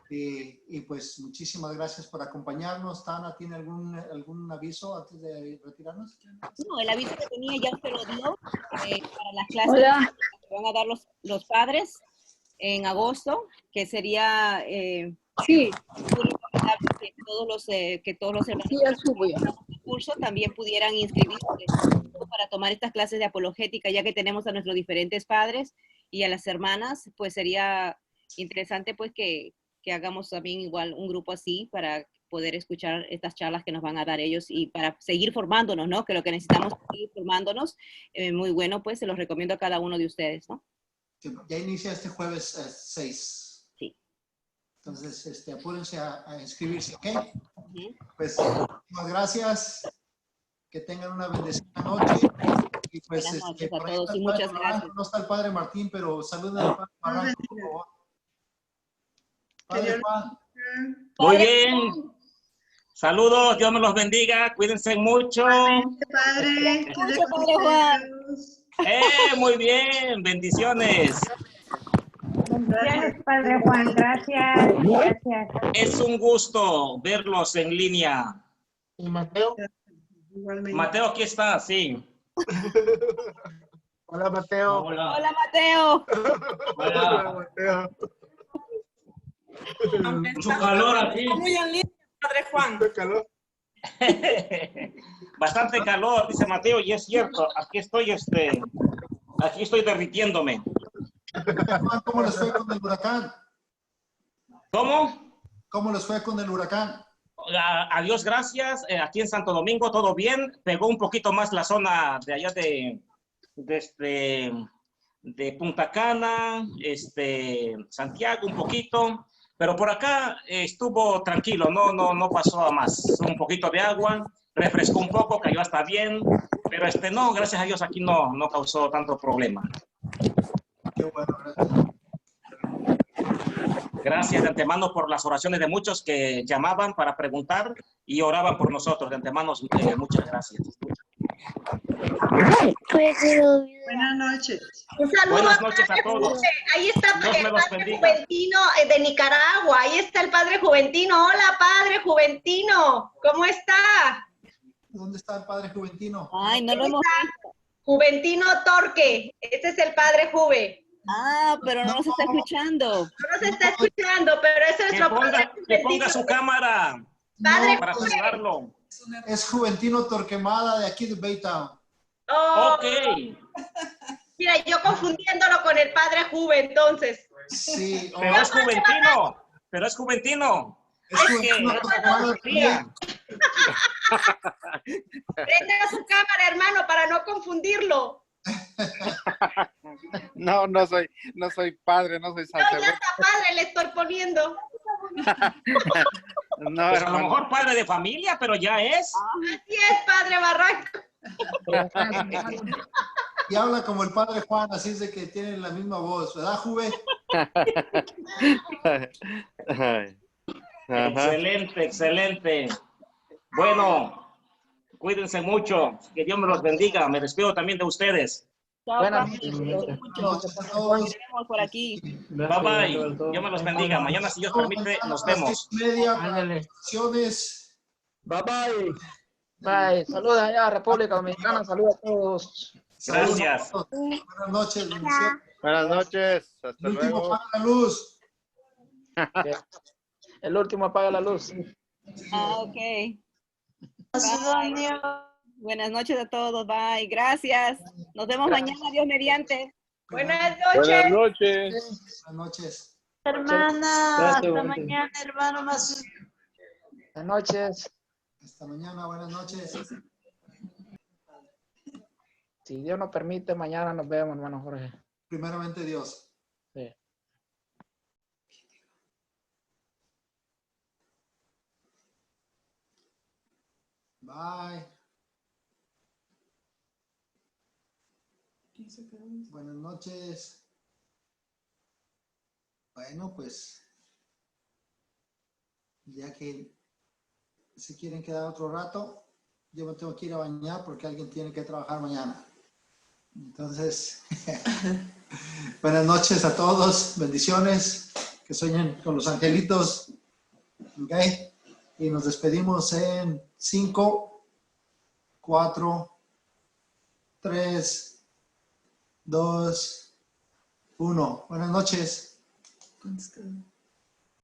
Y pues muchísimas gracias por acompañarnos. Tana, ¿tiene algún aviso antes de retirarnos? No, el aviso que tenía ya usted lo dio para las clases Hola. que van a dar los padres en agosto, que sería Sí. muy recomendable que todos los hermanos Sí, ya subo ya. del curso también pudieran inscribirse para tomar estas clases de apologética, ya que tenemos a nuestros diferentes padres y a las hermanas, pues sería interesante pues que hagamos también igual un grupo así para poder escuchar estas charlas que nos van a dar ellos y para seguir formándonos, ¿no? Que lo que necesitamos es seguir formándonos. Muy bueno, pues se los recomiendo a cada uno de ustedes, ¿no? Sí, ya inicia este jueves 6. Sí. Entonces, apúrense a inscribirse, ¿ok? Pues, muchas gracias. Que tengan una bendecida noche. Y pues, Buenas noches a por ahí todos está y el padre muchas Barranco. gracias. No está el padre Martín, pero saluden al padre Barranco, por favor. Padre Juan. Muy bien. Saludos, Dios me los bendiga, cuídense mucho. Padre, Mucho, padre Juan. Muy bien, bendiciones. Bendiciones, Padre Juan. Gracias. Gracias. Es un gusto verlos en línea. ¿Y Mateo? Mateo, aquí está, sí. Hola, Mateo. Hola, Mateo. Hola, Mateo. Mucho calor aquí. Muy en línea, Padre Juan. calor? Bastante calor, dice Mateo, y es cierto. Aquí estoy derritiéndome. ¿Cómo les fue con el huracán? ¿Cómo? ¿Cómo les fue con el huracán? A Dios gracias. Aquí en Santo Domingo todo bien. Pegó un poquito más la zona de allá de Punta Cana, Santiago un poquito. Pero por acá estuvo tranquilo, no pasó a más. Un poquito de agua, refrescó un poco, cayó hasta bien, pero no, gracias a Dios aquí no causó tanto problema. Qué bueno, gracias. Gracias de antemano por las oraciones de muchos que llamaban para preguntar y oraban por nosotros. De antemano, muchas gracias. Buenas noches. Un saludo Buenas noches a todos. Ahí está Dios el me los padre bendiga. Juventino de Nicaragua. Ahí está el padre Juventino. Hola, padre Juventino. ¿Cómo está? ¿Dónde está el padre Juventino? Ay, no lo hemos visto. Juventino Torque. Este es el padre Juve. Ah, pero no nos está escuchando. No nos está escuchando, pero ese es nuestro padre Que ponga su cámara Padre para Juve. saludarlo. Es Juventino Torquemada de aquí de Baytown. Oh, Ok. Mira, yo confundiéndolo con el padre Juve, entonces. Sí. Pero es Juventino. Pero es Juventino. Es Juventino Torquemada. Prenda su cámara, hermano, para no confundirlo. No soy padre, no soy No, ya sacerdote. está padre, le estoy poniendo. No, Pues a lo hermano. mejor padre de familia, pero ya es. Así es, padre Barranco. Y habla como el padre Juan, así es de que tienen la misma voz, ¿verdad, Juve? Ay. Ajá. Excelente, excelente. Bueno, cuídense mucho. Que Dios me los bendiga. Me despido también de ustedes. Chao, Buenas padre. noches. Noches a todos. Nos vemos por aquí. Bye bye. Dios me los bendiga. Mañana, si Dios permite, nos vemos. 6:30, Ándale. acciones. Bye bye. Bye. Saludos allá, República Dominicana. Saludos a todos. Gracias. Buenas noches, bendiciones. Buenas noches. Hasta El último luego. apaga la luz. El último apaga la luz. Ah, ok. Bye. Buenas noches a todos. Bye. Gracias. Nos vemos mañana, Dios mediante. Buenas Buenas noches. noches. Buenas noches. Hermana, hasta mañana, hermano. Buenas noches. Hasta mañana, buenas noches. Si Dios nos permite, mañana nos vemos, hermano Jorge. Primeramente Dios. Sí. Bye. Buenas noches. Bueno, pues ya que se quieren quedar otro rato, yo me tengo que ir a bañar porque alguien tiene que trabajar mañana. Entonces, buenas noches a todos, bendiciones, que sueñen con los angelitos. ¿Ok? Y nos despedimos en 5, 4, 3, 2, 1. Buenas noches.